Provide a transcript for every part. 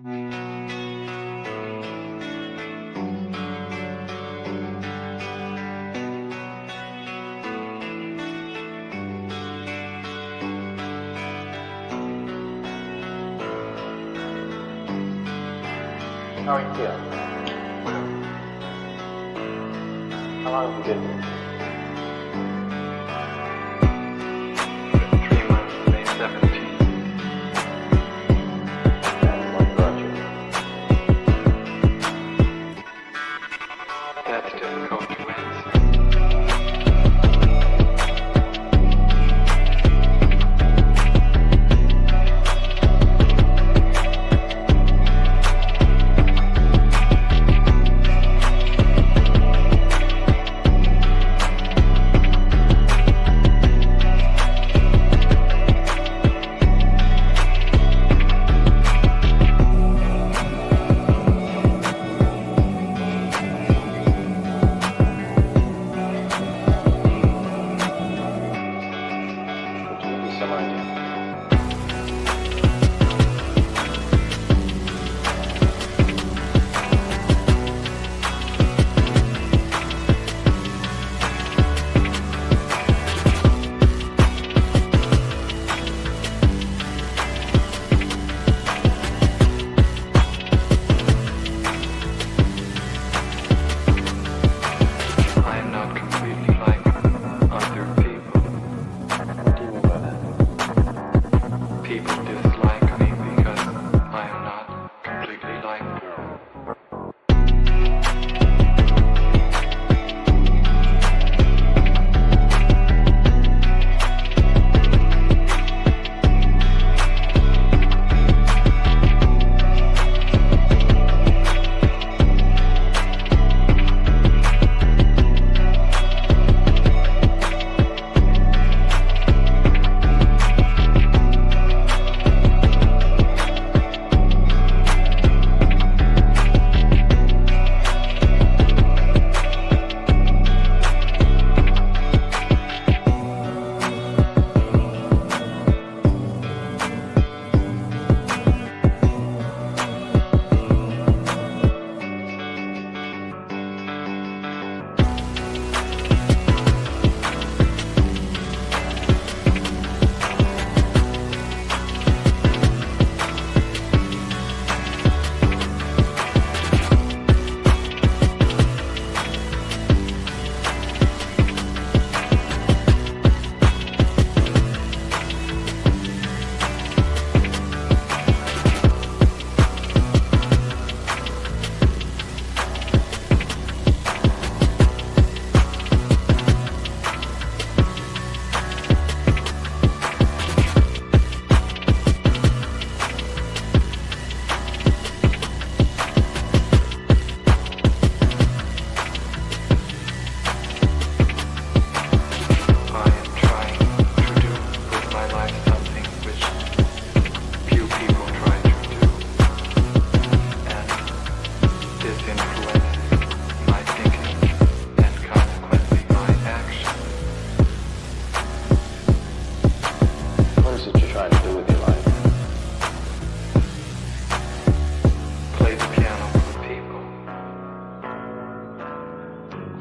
How are you feeling? How long have you been here? 3 months, May 17th. And what brought you? That's difficult to answer.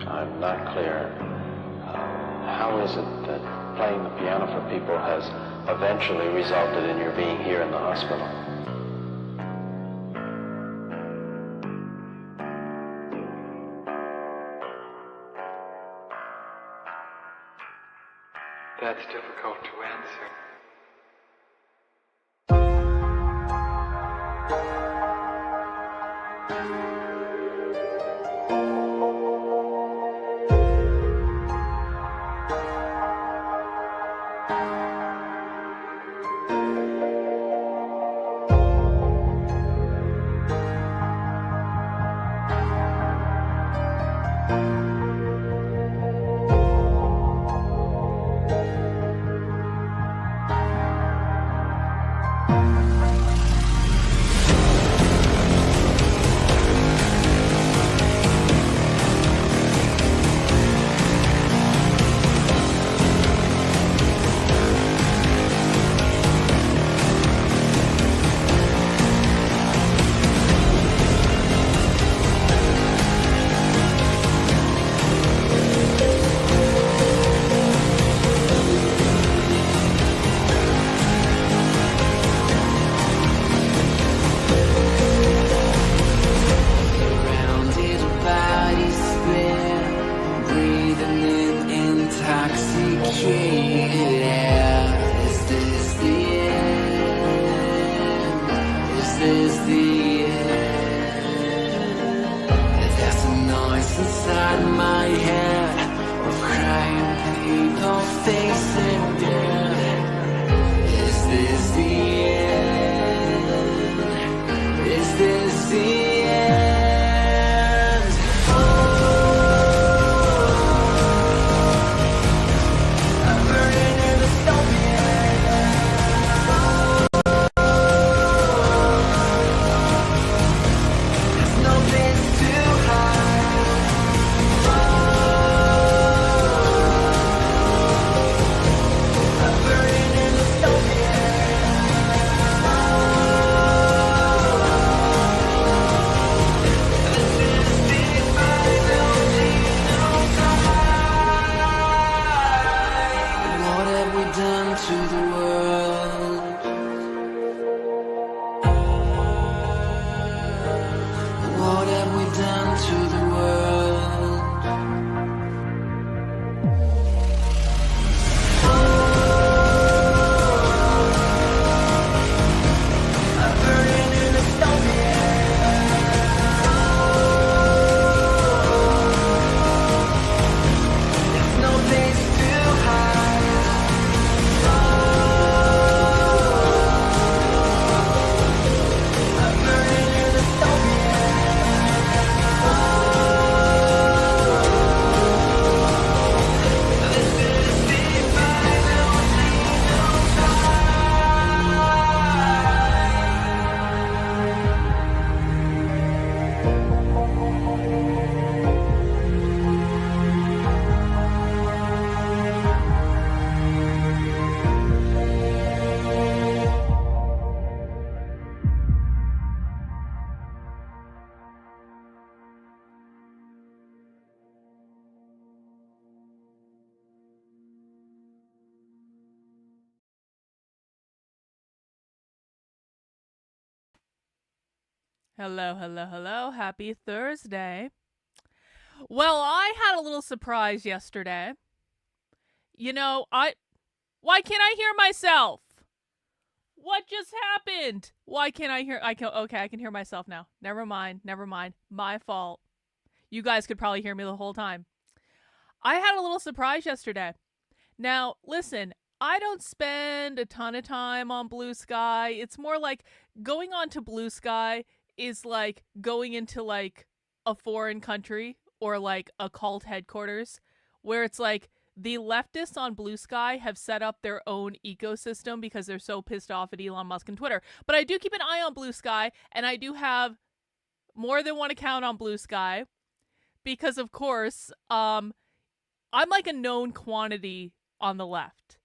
I'm not clear. How is it that playing the piano for people has eventually resulted in your being here in the hospital? That's difficult to answer. this the end? There's a noise inside my head of crying people facing death. Is this the end? Is this the end? Oh, I'm burning in the stone. There's no place to hide. I'm burning in the stone. This is the final genocide. What have we done to the world? What have we done to the world? I'm burning in the stone. There's no place to hide. I'm burning in the stone. This is the final Hello, hello, hello. Happy Thursday. Well, I had a little surprise yesterday. Why can't I hear myself? What just happened? Why can't I hear? Okay, I can hear myself now. Never mind. My fault. You guys could probably hear me the whole time. I had a little surprise yesterday. Now, listen, I don't spend a ton of time on Blue Sky. It's more like going on to Blue Sky is like going into like a foreign country or like a cult headquarters where it's like the leftists on Blue Sky have set up their own ecosystem because they're so pissed off at Elon Musk and Twitter. But I do keep an eye on Blue Sky, and I do have more than one account on Blue Sky because, of course, I'm like a known quantity on the left.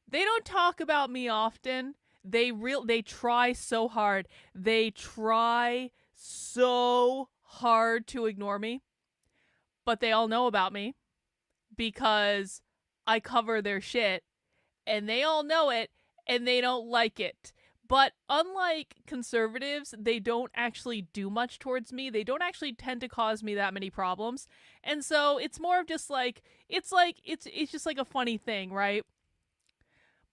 They don't talk about me often. They try so hard. They try so hard to ignore me. But they all know about me because I cover their shit and they all know it and they don't like it. But unlike conservatives, they don't actually do much towards me. They don't actually tend to cause me that many problems. And so it's more of just like it's just like a funny thing, right?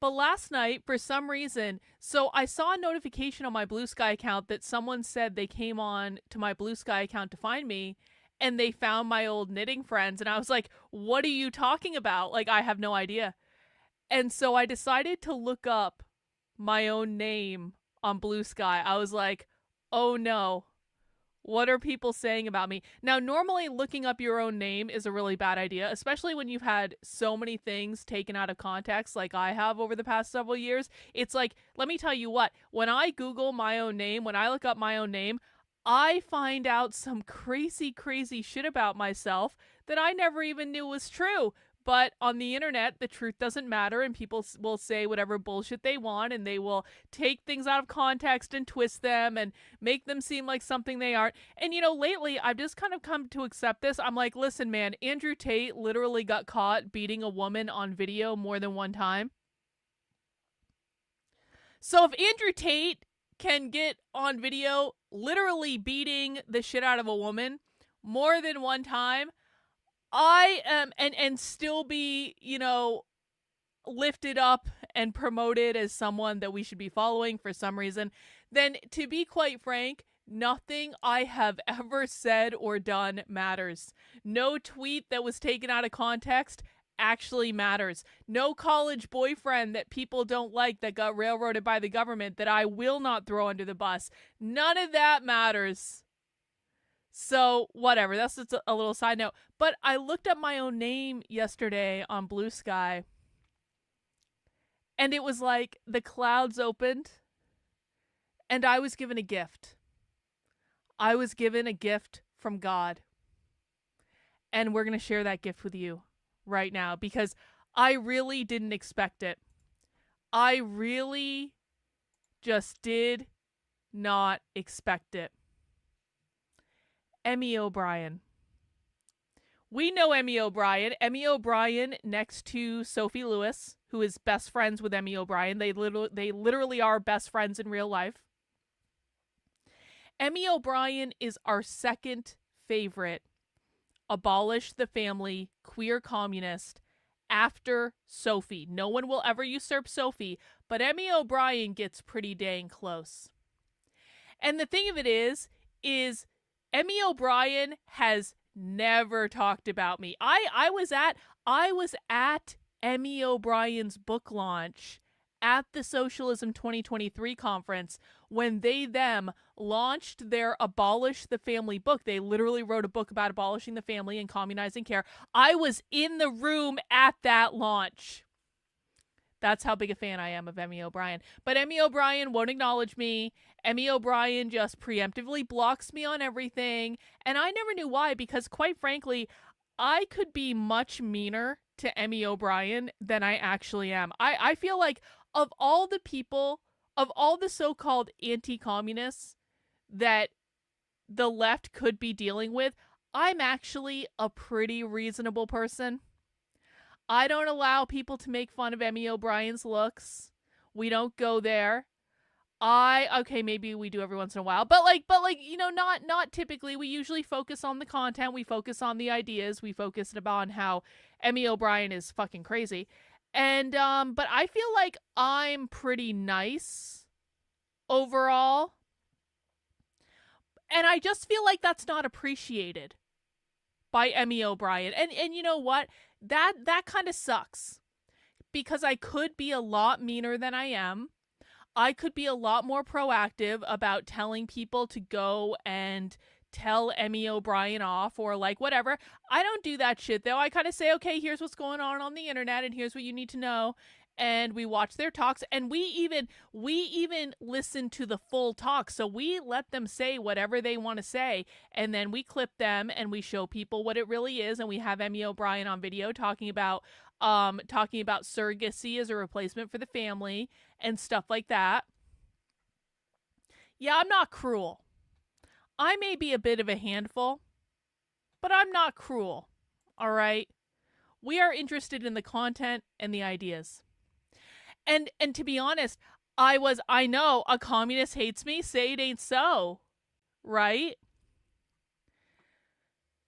But last night, for some reason, so I saw a notification on my Blue Sky account that someone said they came on to my Blue Sky account to find me, and they found my old knitting friends, and I was like, what are you talking about? Like, I have no idea. And so I decided to look up my own name on Blue Sky. I was like, oh no. What are people saying about me? Now, normally looking up your own name is a really bad idea, especially when you've had so many things taken out of context like I have over the past several years. It's like, let me tell you what, when I Google my own name, when I look up my own name, I find out some crazy, crazy shit about myself that I never even knew was true. But on the internet, the truth doesn't matter, and people will say whatever bullshit they want, and they will take things out of context and twist them and make them seem like something they aren't. And, you know, lately, I've just kind of come to accept this. I'm like, listen, man, Andrew Tate literally got caught beating a woman on video more than one time. So if Andrew Tate can get on video literally beating the shit out of a woman more than one time, I am, and still be, you know, lifted up and promoted as someone that we should be following for some reason, then to be quite frank, nothing I have ever said or done matters. No tweet that was taken out of context actually matters. No college boyfriend that people don't like that got railroaded by the government that I will not throw under the bus. None of that matters. So, whatever. That's just a little side note. But I looked up my own name yesterday on Blue Sky, and it was like the clouds opened, and I was given a gift. I was given a gift from God. And we're going to share that gift with you right now because I really didn't expect it. I really just did not expect it. Emmy O'Brien. We know Emmy O'Brien. Emmy O'Brien next to Sophie Lewis, who is best friends with Emmy O'Brien. They literally are best friends in real life. Emmy O'Brien is our second favorite Abolish the Family queer communist after Sophie. No one will ever usurp Sophie, but Emmy O'Brien gets pretty dang close. And the thing of it is Emmy O'Brien has never talked about me. I was at Emmy O'Brien's book launch at the Socialism 2023 conference when them launched their Abolish the Family book. They literally wrote a book about abolishing the family and communizing care. I was in the room at that launch. That's how big a fan I am of Emmy O'Brien. But Emmy O'Brien won't acknowledge me. Emmy O'Brien just preemptively blocks me on everything. And I never knew why, because quite frankly, I could be much meaner to Emmy O'Brien than I actually am. I feel like of all the people, of all the so-called anti-communists that the left could be dealing with, I'm actually a pretty reasonable person. I don't allow people to make fun of Emmy O'Brien's looks. We don't go there. Okay, maybe we do every once in a while, but not typically. We usually focus on the content. We focus on the ideas. We focus on how Emmy O'Brien is fucking crazy. And, but I feel like I'm pretty nice overall. And I just feel like that's not appreciated by Emmy O'Brien. And you know what? That kind of sucks. Because I could be a lot meaner than I am. I could be a lot more proactive about telling people to go and tell Emmy O'Brien off or like whatever. I don't do that shit though. I kind of say, okay, here's what's going on the internet and here's what you need to know. And we watch their talks and we even listen to the full talk. So we let them say whatever they want to say. And then we clip them and we show people what it really is. And we have Emmy O'Brien on video talking about surrogacy as a replacement for the family and stuff like that. Yeah, I'm not cruel. I may be a bit of a handful, but I'm not cruel. All right? We are interested in the content and the ideas. And to be honest, I know a communist hates me, say it ain't so. Right?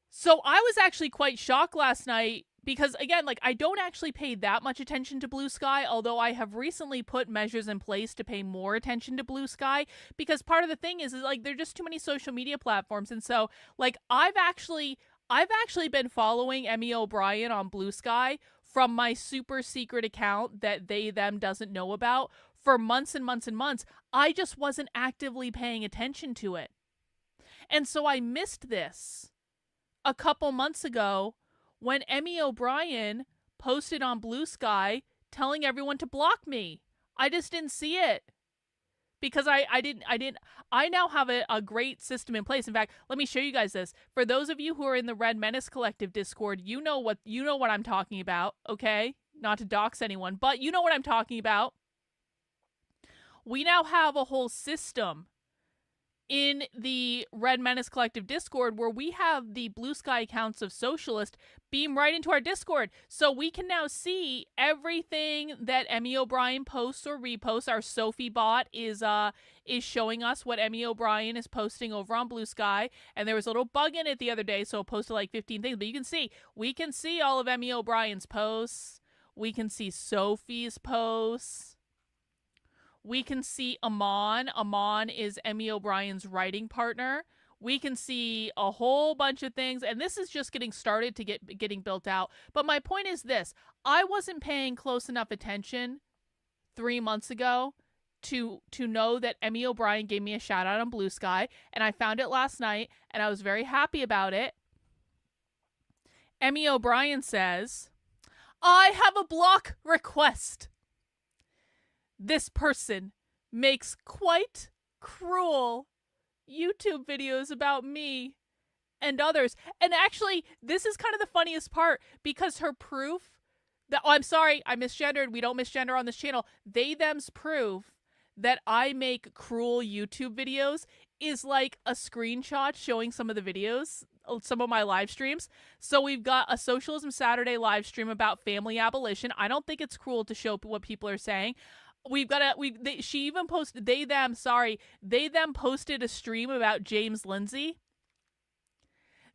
So I was actually quite shocked last night because, again, like, I don't actually pay that much attention to Blue Sky, although I have recently put measures in place to pay more attention to Blue Sky, because part of the thing is like, there are just too many social media platforms. And so, like, I've actually been following Emmy O'Brien on Blue Sky from my super secret account that them doesn't know about for months and months and months. I just wasn't actively paying attention to it. And so I missed this a couple months ago when Emmy O'Brien posted on Blue Sky telling everyone to block me. I just didn't see it because I now have a great system in place. In fact, let me show you guys this. For those of you who are in the Red Menace Collective Discord, you know what I'm talking about, okay? Not to dox anyone, but you know what I'm talking about. We now have a whole system in the Red Menace Collective Discord where we have the Blue Sky accounts of Socialist beam right into our Discord. So we can now see everything that Emmy O'Brien posts or reposts. Our Sophie bot is showing us what Emmy O'Brien is posting over on Blue Sky. And there was a little bug in it the other day, so it posted like 15 things. But we can see all of Emmy O'Brien's posts. We can see Sophie's posts. We can see Amon. Amon is Emmy O'Brien's writing partner. We can see a whole bunch of things, and this is just getting started to getting built out. But my point is this. I wasn't paying close enough attention 3 months ago to know that Emmy O'Brien gave me a shout out on Blue Sky, and I found it last night, and I was very happy about it. Emmy O'Brien says, I have a block request. This person makes quite cruel YouTube videos about me and others. And actually, this is kind of the funniest part, because her proof that, oh, I'm sorry, I misgendered. We don't misgender on this channel. They, them's proof that I make cruel YouTube videos is like a screenshot showing some of the videos, some of my live streams. So we've got a Socialism Saturday live stream about family abolition. I don't think it's cruel to show what people are saying. We've got she even posted, they, them posted a stream about James Lindsay.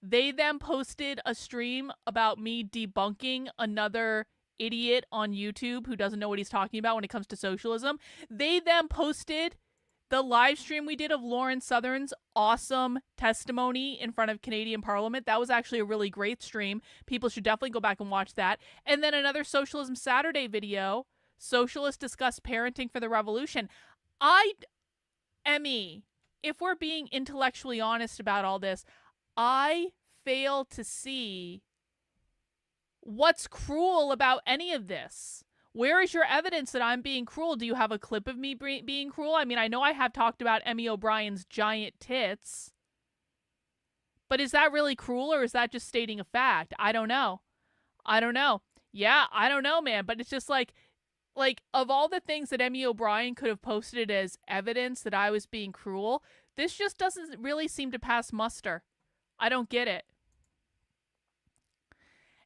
They, them posted a stream about me debunking another idiot on YouTube who doesn't know what he's talking about when it comes to socialism. They, them posted the live stream we did of Lauren Southern's awesome testimony in front of Canadian Parliament. That was actually a really great stream. People should definitely go back and watch that. And then another Socialism Saturday video, Socialists Discuss Parenting for the Revolution. Emmy, if we're being intellectually honest about all this, I fail to see what's cruel about any of this. Where is your evidence that I'm being cruel? Do you have a clip of me being cruel? I mean, I know I have talked about Emmy O'Brien's giant tits, but is that really cruel, or is that just stating a fact? I don't know. Yeah, I don't know, man, but it's just like, of all the things that Emmy O'Brien could have posted as evidence that I was being cruel, this just doesn't really seem to pass muster. I don't get it.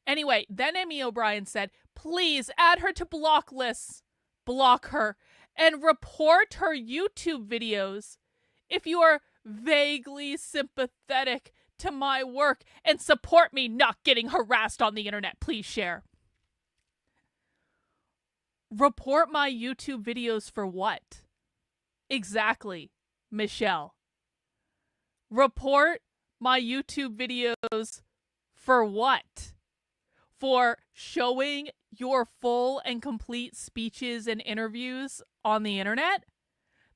Anyway, then Emmy O'Brien said, please add her to block lists. Block her. And report her YouTube videos if you are vaguely sympathetic to my work and support me not getting harassed on the internet. Please share. Report my YouTube videos for what? Exactly, Michelle. Report my YouTube videos for what? For showing your full and complete speeches and interviews on the internet?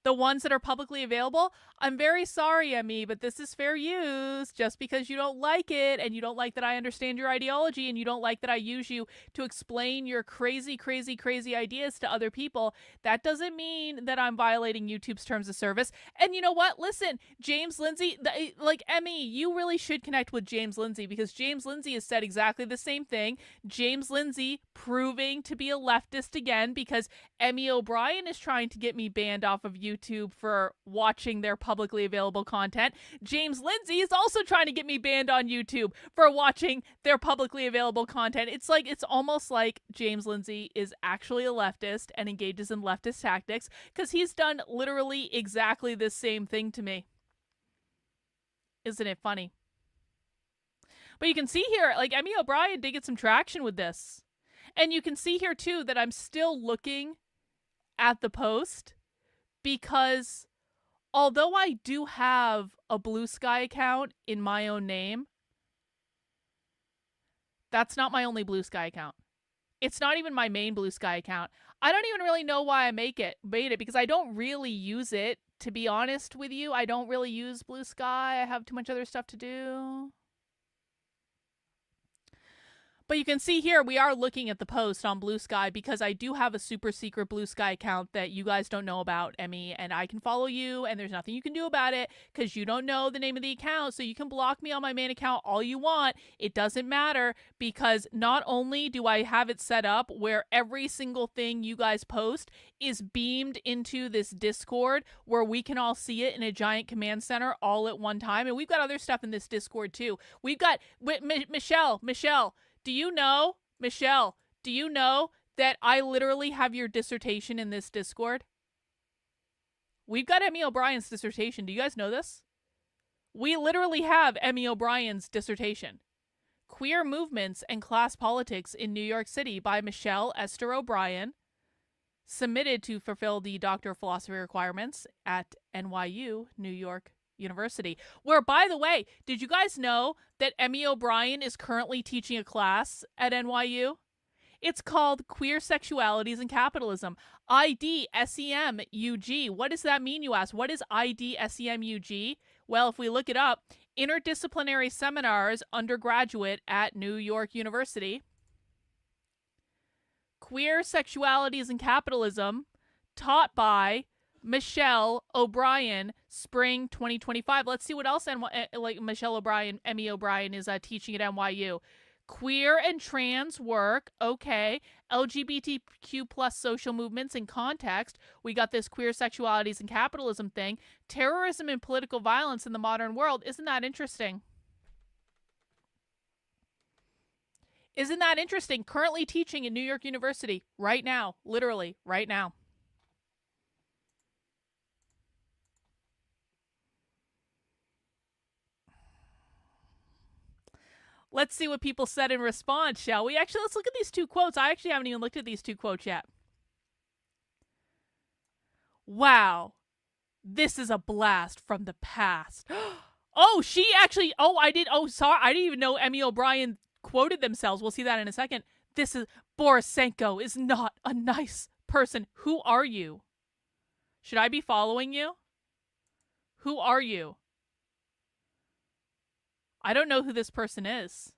The ones that are publicly available? I'm very sorry, Emmy, but this is fair use. Just because you don't like it, and you don't like that I understand your ideology, and you don't like that I use you to explain your crazy, crazy, crazy ideas to other people, that doesn't mean that I'm violating YouTube's terms of service. And you know what? Listen, James Lindsay, Emmy, you really should connect with James Lindsay, because James Lindsay has said exactly the same thing. James Lindsay proving to be a leftist again, because Emmy O'Brien is trying to get me banned off of YouTube for watching their publicly available content. James Lindsay is also trying to get me banned on YouTube for watching their publicly available content. It's almost like James Lindsay is actually a leftist and engages in leftist tactics, because he's done literally exactly the same thing to me. Isn't it funny? But you can see here, Emmy O'Brien did get some traction with this. And you can see here too that I'm still looking at the post, because although I do have a Blue Sky account in my own name, that's not my only Blue Sky account. It's not even my main Blue Sky account. I don't even really know why I made it, because I don't really use it, to be honest with you. I don't really use Blue Sky. I have too much other stuff to do. But you can see here, we are looking at the post on Blue Sky, because I do have a super secret Blue Sky account that you guys don't know about, Emmy, and I can follow you, and there's nothing you can do about it, because you don't know the name of the account, so you can block me on my main account all you want. It doesn't matter, because not only do I have it set up where every single thing you guys post is beamed into this Discord, where we can all see it in a giant command center all at one time, and we've got other stuff in this Discord too. We've got, Michelle, do you know, Michelle, that I literally have your dissertation in this Discord? We've got Emmy O'Brien's dissertation. Do you guys know this? We literally have Emmy O'Brien's dissertation. Queer Movements and Class Politics in New York City by Michelle Esther O'Brien. submitted to fulfill the Doctor of Philosophy requirements at NYU, New York University. Where, by the way, did you guys know that Emmy O'Brien is currently teaching a class at NYU? It's called Queer Sexualities and Capitalism. IDSEMUG. What does that mean, you ask? What is IDSEMUG? Well, if we look it up, Interdisciplinary Seminars Undergraduate at New York University. Queer Sexualities and Capitalism, taught by Michelle O'Brien, spring 2025. Let's see what else Michelle O'Brien, Emmy O'Brien is teaching at NYU. Queer and trans work, okay. LGBTQ plus social movements in context. We got this queer sexualities and capitalism thing. Terrorism and political violence in the modern world. Isn't that interesting? Isn't that interesting? Currently teaching at New York University right now. Literally, right now. Let's see what people said in response, shall we? Actually, let's look at these two quotes. I actually haven't even looked at these two quotes yet. Wow. This is a blast from the past. Oh, she actually... Oh, I did... Oh, sorry. I didn't even know Emmy O'Brien quoted themselves. We'll see that in a second. This is... Borisenko is not a nice person. Who are you? Should I be following you? Who are you? I don't know who this person is.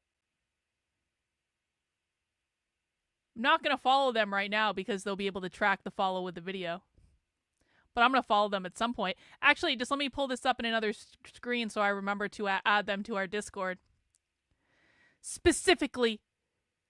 I'm not going to follow them right now because they'll be able to track the follow with the video. But I'm going to follow them at some point. Actually, just let me pull this up in another screen so I remember to add them to our Discord. Specifically,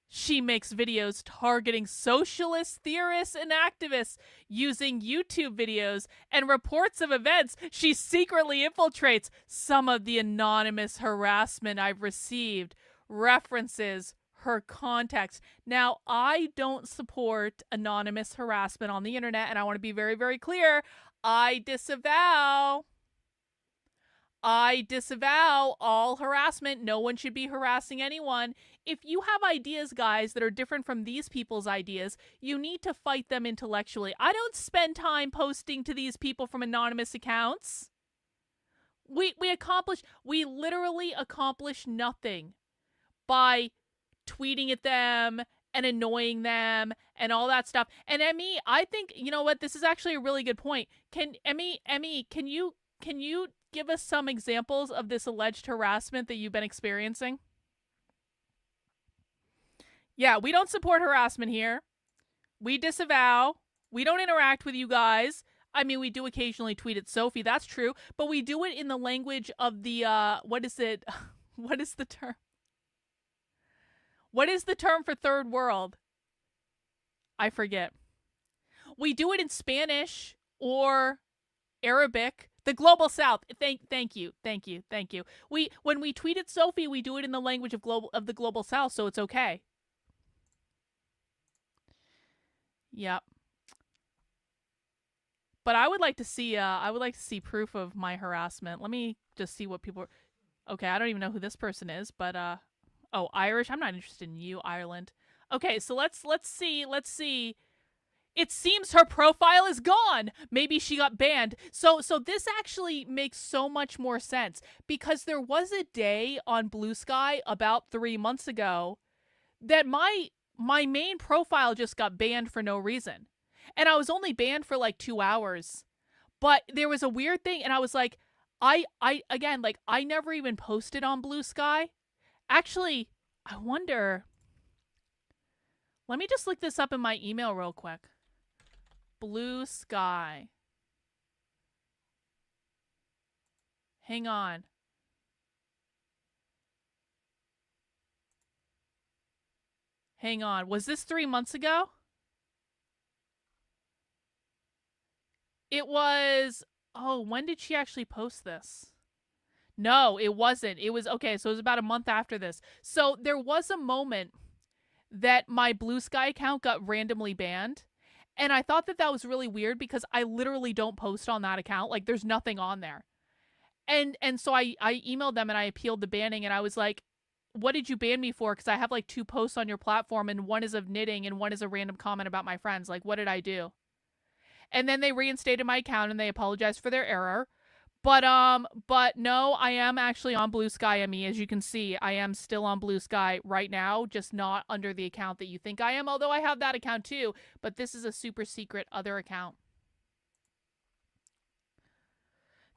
she makes videos targeting socialist theorists and activists using YouTube videos and reports of events. She secretly infiltrates. Some of the anonymous harassment I've received references her contacts. Now, I don't support anonymous harassment on the internet, and I want to be very, very clear. I disavow all harassment. No one should be harassing anyone. If you have ideas, guys, that are different from these people's ideas, you need to fight them intellectually. I don't spend time posting to these people from anonymous accounts. We literally accomplish nothing by tweeting at them and annoying them and all that stuff. And Emmy, I think, you know what, this is actually a really good point. Can you give us some examples of this alleged harassment that you've been experiencing? Yeah, we don't support harassment here. We disavow. We don't interact with you guys. I mean, we do occasionally tweet at Sophie. That's true. But we do it in the language of the, what is it? What is the term? What is the term for third world? I forget. We do it in Spanish or Arabic. The global south. Thank you. When we tweet at Sophie, we do it in the language of the global south, so it's okay. Yep. But I would like to see proof of my harassment. Let me just see what people are. Okay, I don't even know who this person is, but oh, Irish. I'm not interested in you, Ireland. Okay, so let's see. It seems her profile is gone. Maybe she got banned. So this actually makes so much more sense because there was a day on Blue Sky about 3 months ago that my main profile just got banned for no reason. And I was only banned for like 2 hours. But there was a weird thing and I was like, I never even posted on Blue Sky. Actually, I wonder. Let me just look this up in my email real quick. Blue Sky. Hang on. Was this 3 months ago? It was... Oh, when did she actually post this? No, it wasn't. It was... Okay, so it was about a month after this. So there was a moment that my Blue Sky account got randomly banned. And I thought that was really weird because I literally don't post on that account. Like, there's nothing on there. And so I emailed them and I appealed the banning. And I was like, what did you ban me for? Because I have like 2 posts on your platform and one is of knitting and one is a random comment about my friends. Like, what did I do? And then they reinstated my account and they apologized for their error. But no, I am actually on Blue Sky ME. As you can see, I am still on Blue Sky right now, just not under the account that you think I am, although I have that account too, but this is a super secret other account.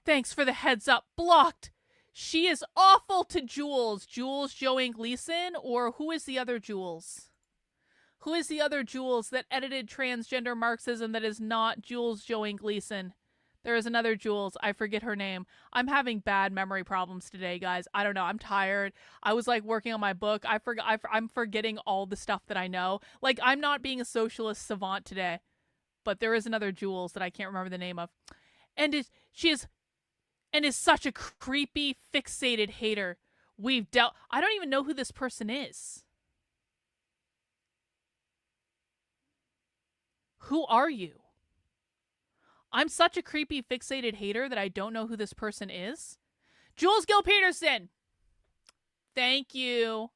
Thanks for the heads up. Blocked. She is awful to Jules. Jules Joanne Gleason, or who is the other Jules? Who is the other Jules that edited transgender Marxism that is not Jules Joanne Gleason? There is another Jules. I forget her name. I'm having bad memory problems today, guys. I don't know. I'm tired. I was like working on my book. I'm forgetting all the stuff that I know. Like, I'm not being a socialist savant today. But there is another Jules that I can't remember the name of. And she is such a creepy, fixated hater. I don't even know who this person is. Who are you? I'm such a creepy, fixated hater that I don't know who this person is. Jules Gill Peterson. Thank you.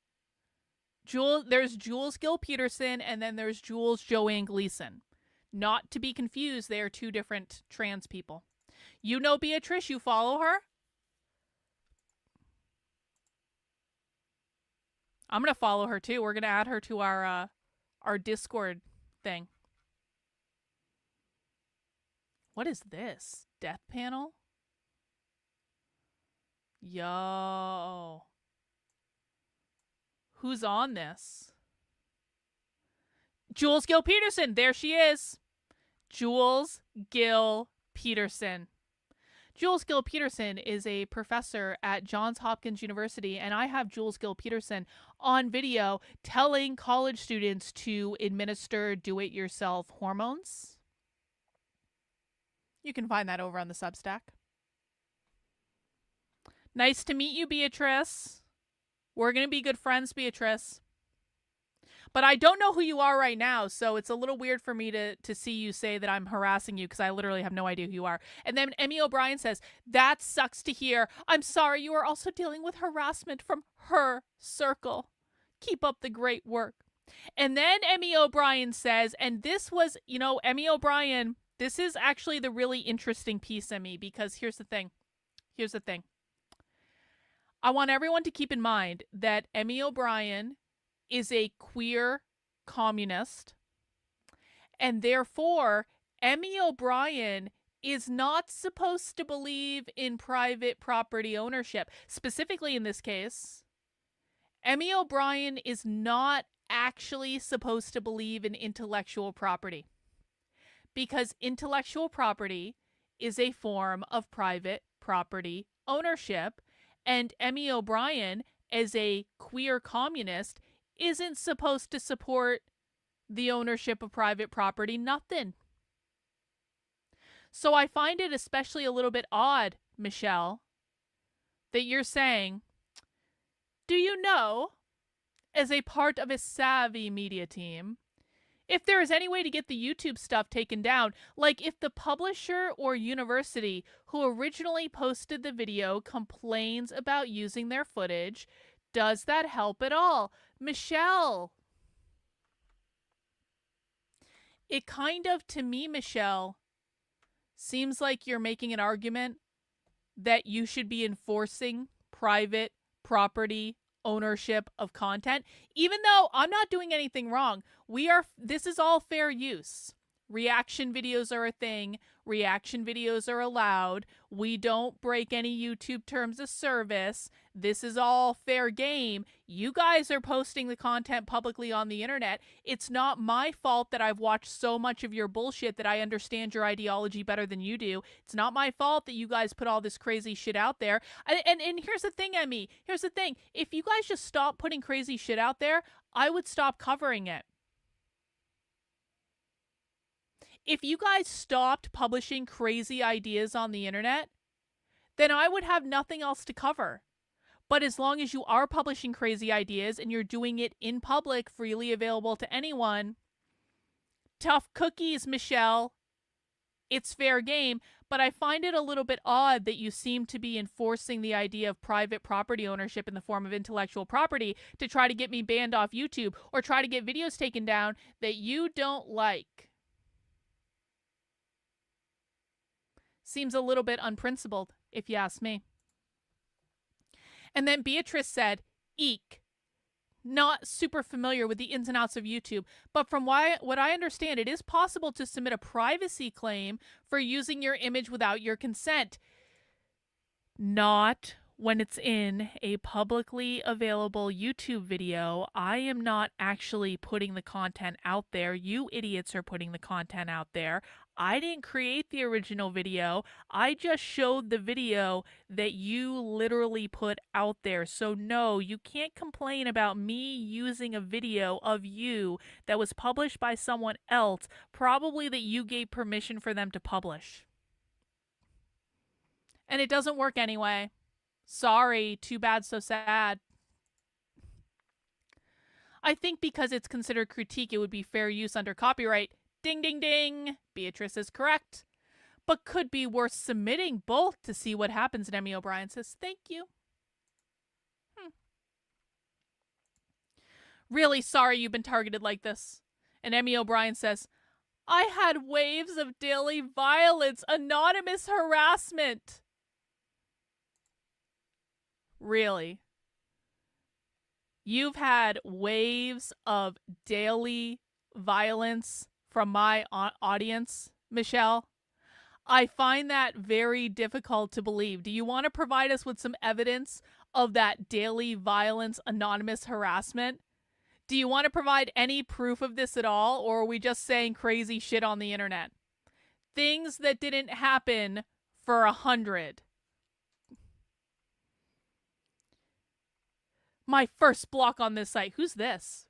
There's Jules Gill Peterson, and then there's Jules Joanne Gleason. Not to be confused, they are two different trans people. You know Beatrice, you follow her? I'm going to follow her too. We're going to add her to our Discord thing. What is this? Death panel? Yo. Who's on this? Jules Gill Peterson. There she is. Jules Gill Peterson. Jules Gill Peterson is a professor at Johns Hopkins University, and I have Jules Gill Peterson on video telling college students to administer do-it-yourself hormones. You can find that over on the Substack. Nice to meet you, Beatrice. We're going to be good friends, Beatrice. But I don't know who you are right now, so it's a little weird for me to see you say that I'm harassing you because I literally have no idea who you are. And then Emmy O'Brien says, that sucks to hear. I'm sorry you are also dealing with harassment from her circle. Keep up the great work. And then Emmy O'Brien says, and this was, Emmy O'Brien, this is actually the really interesting piece, Emmy, because here's the thing. I want everyone to keep in mind that Emmy O'Brien is a queer communist, and therefore Emmy O'Brien is not supposed to believe in private property ownership. Specifically in this case, Emmy O'Brien is not actually supposed to believe in intellectual property, because intellectual property is a form of private property ownership, and Emmy O'Brien, as a queer communist, isn't supposed to support the ownership of private property, nothing. So I find it especially a little bit odd, Michelle, that you're saying, do you know, as a part of a savvy media team, if there is any way to get the YouTube stuff taken down, like if the publisher or university who originally posted the video complains about using their footage, does that help at all? Michelle. It kind of, to me, Michelle, seems like you're making an argument that you should be enforcing private property ownership of content, even though I'm not doing anything wrong. This is all fair use. Reaction videos are a thing. Reaction videos are allowed. We don't break any YouTube terms of service. This is all fair game. You guys are posting the content publicly on the internet. It's not my fault that I've watched so much of your bullshit that I understand your ideology better than you do. It's not my fault that you guys put all this crazy shit out there. And here's the thing, Emmy. Here's the thing. If you guys just stop putting crazy shit out there, I would stop covering it. If you guys stopped publishing crazy ideas on the internet, then I would have nothing else to cover. But as long as you are publishing crazy ideas and you're doing it in public, freely available to anyone, tough cookies, Michelle. It's fair game, but I find it a little bit odd that you seem to be enforcing the idea of private property ownership in the form of intellectual property to try to get me banned off YouTube or try to get videos taken down that you don't like. Seems a little bit unprincipled, if you ask me. And then Beatrice said, eek. Not super familiar with the ins and outs of YouTube, but from what I understand, it is possible to submit a privacy claim for using your image without your consent. Not when it's in a publicly available YouTube video. I am not actually putting the content out there. You idiots are putting the content out there. I didn't create the original video. I just showed the video that you literally put out there. So no, you can't complain about me using a video of you that was published by someone else, probably that you gave permission for them to publish. And it doesn't work anyway. Sorry, too bad, so sad. I think because it's considered critique, it would be fair use under copyright. Ding, ding, ding. Beatrice is correct. But could be worth submitting both to see what happens. And Emmy O'Brien says, thank you. Really sorry you've been targeted like this. And Emmy O'Brien says, I had waves of daily violence, anonymous harassment. Really? You've had waves of daily violence from my audience, Michelle? I find that very difficult to believe. Do you want to provide us with some evidence of that daily violence, anonymous harassment? Do you want to provide any proof of this at all, or are we just saying crazy shit on the internet? Things that didn't happen for 100. My first block on this site. Who's this?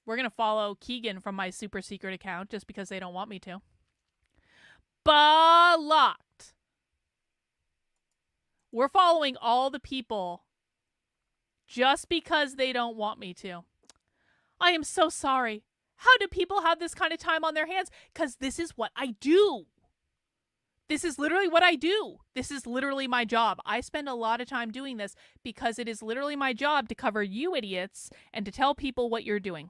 We're going to follow Keegan from my super secret account just because they don't want me to. Blocked. We're following all the people just because they don't want me to. I am so sorry. How do people have this kind of time on their hands? Because this is what I do. This is literally what I do. This is literally my job. I spend a lot of time doing this because it is literally my job to cover you idiots and to tell people what you're doing.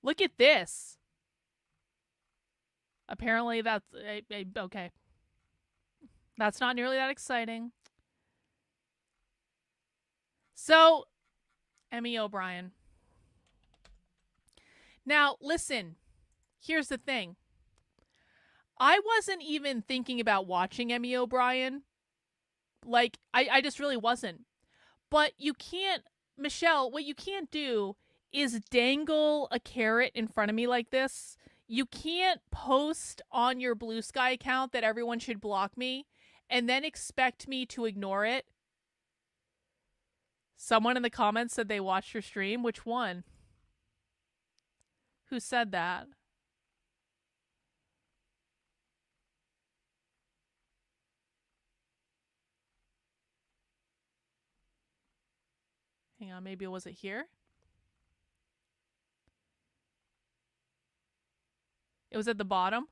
Look at this. Apparently that's okay. That's not nearly that exciting. So, Emmy O'Brien. Now, listen. Here's the thing. I wasn't even thinking about watching Emmy O'Brien. Like, I just really wasn't. But you can't, Michelle, what you can't do is dangle a carrot in front of me like this. You can't post on your Blue Sky account that everyone should block me and then expect me to ignore it. Someone in the comments said they watched your stream. Which one? Who said that? Hang on, maybe was it here? It was at the bottom.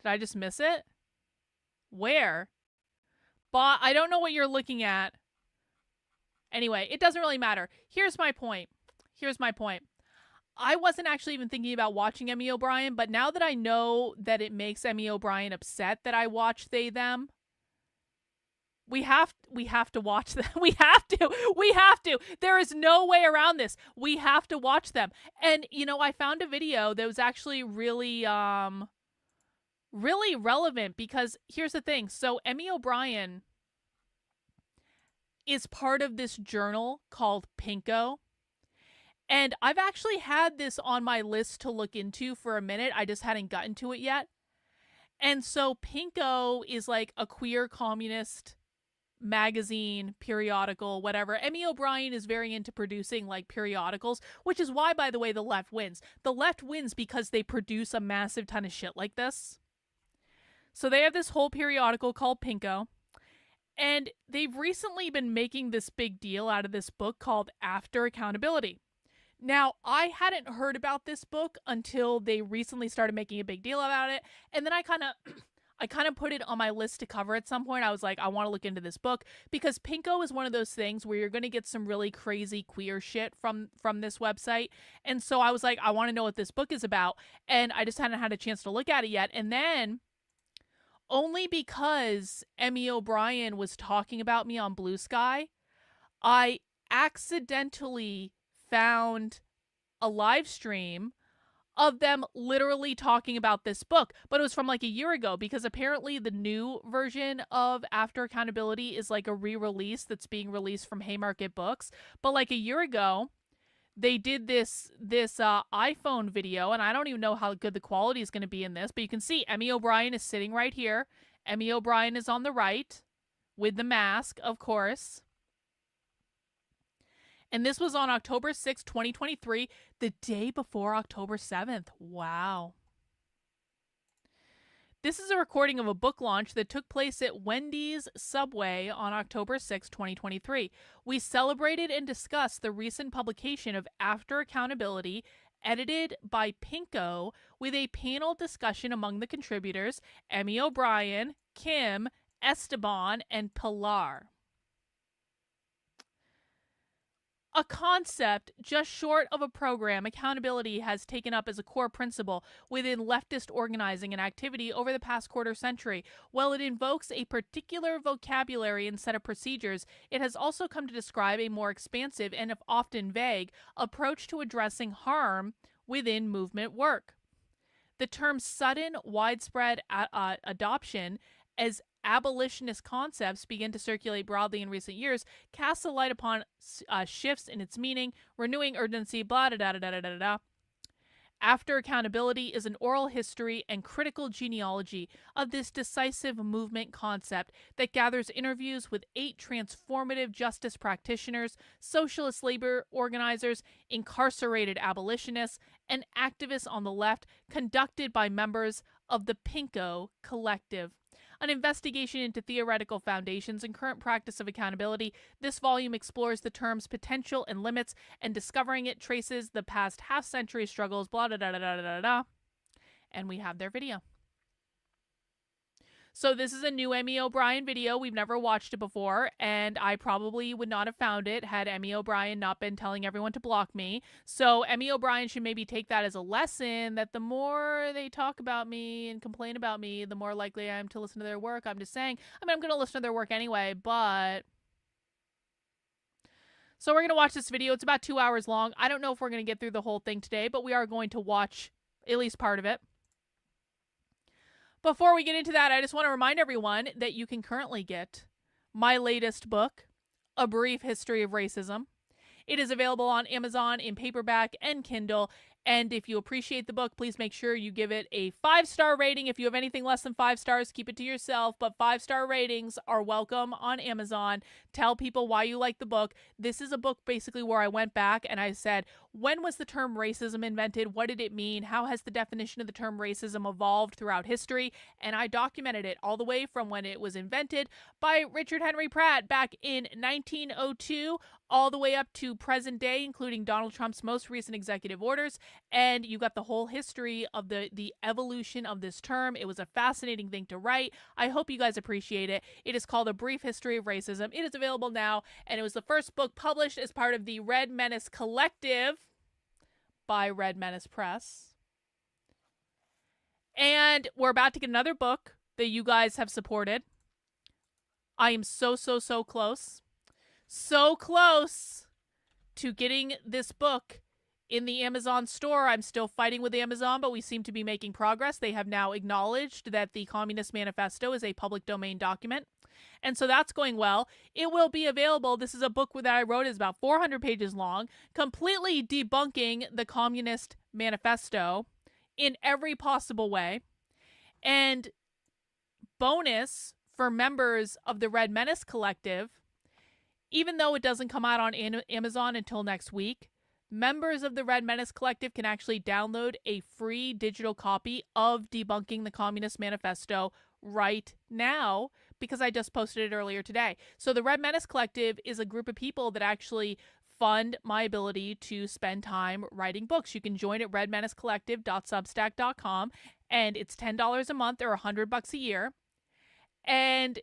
Did I just miss it? Where? But I don't know what you're looking at. Anyway, it doesn't really matter. Here's my point. I wasn't actually even thinking about watching Emmy O'Brien, but now that I know that it makes Emmy O'Brien upset that I watch They Them, we have to watch them. We have to. There is no way around this. We have to watch them. And you know, I found a video that was actually really relevant because here's the thing. So Emmy O'Brien is part of this journal called Pinko. And I've actually had this on my list to look into for a minute. I just hadn't gotten to it yet. And so Pinko is like a queer communist magazine, periodical, whatever. Emmy O'Brien is very into producing like periodicals, which is why, by the way, the left wins. The left wins because they produce a massive ton of shit like this. So they have this whole periodical called Pinko. And they've recently been making this big deal out of this book called After Accountability. Now, I hadn't heard about this book until they recently started making a big deal about it. And then I I kind of put it on my list to cover at some point. I was like, I want to look into this book because Pinko is one of those things where you're going to get some really crazy queer shit from this website. And so I was like, I want to know what this book is about. And I just hadn't had a chance to look at it yet. And then only because Emmy O'Brien was talking about me on Blue Sky, I accidentally found a live stream of them literally talking about this book, but it was from like a year ago because apparently the new version of After Accountability is like a re-release that's being released from Haymarket Books. But like a year ago, they did this iPhone video, and I don't even know how good the quality is going to be in this, but you can see Emmy O'Brien is sitting right here. Emmy O'Brien is on the right with the mask, of course. And this was on October 6th, 2023, the day before October 7th. Wow. This is a recording of a book launch that took place at Wendy's Subway on October 6, 2023. We celebrated and discussed the recent publication of After Accountability, edited by Pinko, with a panel discussion among the contributors, Emmy O'Brien, Kim, Esteban, and Pilar. A concept just short of a program accountability has taken up as a core principle within leftist organizing and activity over the past quarter century. While it invokes a particular vocabulary and set of procedures, it has also come to describe a more expansive and, if often vague, approach to addressing harm within movement work. The term sudden, widespread adoption as abolitionist concepts begin to circulate broadly in recent years casts a light upon shifts in its meaning, renewing urgency, blah, da, da, da, da, da, da. After Accountability is an oral history and critical genealogy of this decisive movement concept that gathers interviews with 8 transformative justice practitioners, socialist labor organizers, incarcerated abolitionists, and activists on the left, conducted by members of the Pinko Collective. An investigation into theoretical foundations and current practice of accountability, this volume explores the term's potential and limits, and discovering it traces the past half-century struggles, blah, da, da, da, da, da, da. And we have their video. So this is a new Emmy O'Brien video. We've never watched it before, and I probably would not have found it had Emmy O'Brien not been telling everyone to block me. So Emmy O'Brien should maybe take that as a lesson that the more they talk about me and complain about me, the more likely I am to listen to their work. I'm just saying, I mean, I'm going to listen to their work anyway, but... So we're going to watch this video. It's about 2 hours long. I don't know if we're going to get through the whole thing today, but we are going to watch at least part of it. Before we get into that, I just want to remind everyone that you can currently get my latest book, A Brief History of Racism. It is available on Amazon in paperback and Kindle. And if you appreciate the book, please make sure you give it a 5-star rating. If you have anything less than 5 stars, keep it to yourself. But 5-star ratings are welcome on Amazon. Tell people why you like the book. This is a book basically where I went back and I said, when was the term racism invented? What did it mean? How has the definition of the term racism evolved throughout history? And I documented it all the way from when it was invented by Richard Henry Pratt back in 1902, all the way up to present day, including Donald Trump's most recent executive orders. And you got the whole history of the evolution of this term. It was a fascinating thing to write. I hope you guys appreciate it. It is called A Brief History of Racism. It is available now, and it was the first book published as part of the Red Menace Collective by Red Menace Press. And we're about to get another book that you guys have supported. I am so close. So close to getting this book in the Amazon store. I'm still fighting with Amazon, but we seem to be making progress. They have now acknowledged that the Communist Manifesto is a public domain document. And so that's going well. It will be available. This is a book that I wrote. It's about 400 pages long, completely debunking the Communist Manifesto in every possible way. And bonus for members of the Red Menace Collective, even though it doesn't come out on Amazon until next week, members of the Red Menace Collective can actually download a free digital copy of Debunking the Communist Manifesto right now, because I just posted it earlier today. So the Red Menace Collective is a group of people that actually fund my ability to spend time writing books. You can join at redmenacecollective.substack.com, and it's $10 a month or $100 a year. And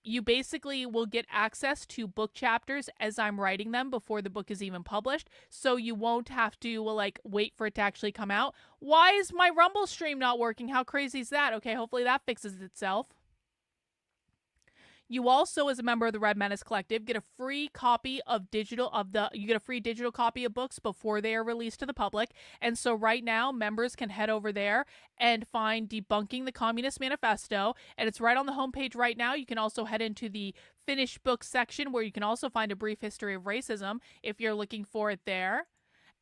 you basically will get access to book chapters as I'm writing them before the book is even published. So you won't have to like wait for it to actually come out. Why is my Rumble stream not working? How crazy is that? Okay, hopefully that fixes itself. You also, as a member of the Red Menace Collective, get a free copy of you get a free digital copy of books before they are released to the public. And so right now, members can head over there and find Debunking the Communist Manifesto. And it's right on the homepage right now. You can also head into the finished books section where you can also find a brief history of racism if you're looking for it there.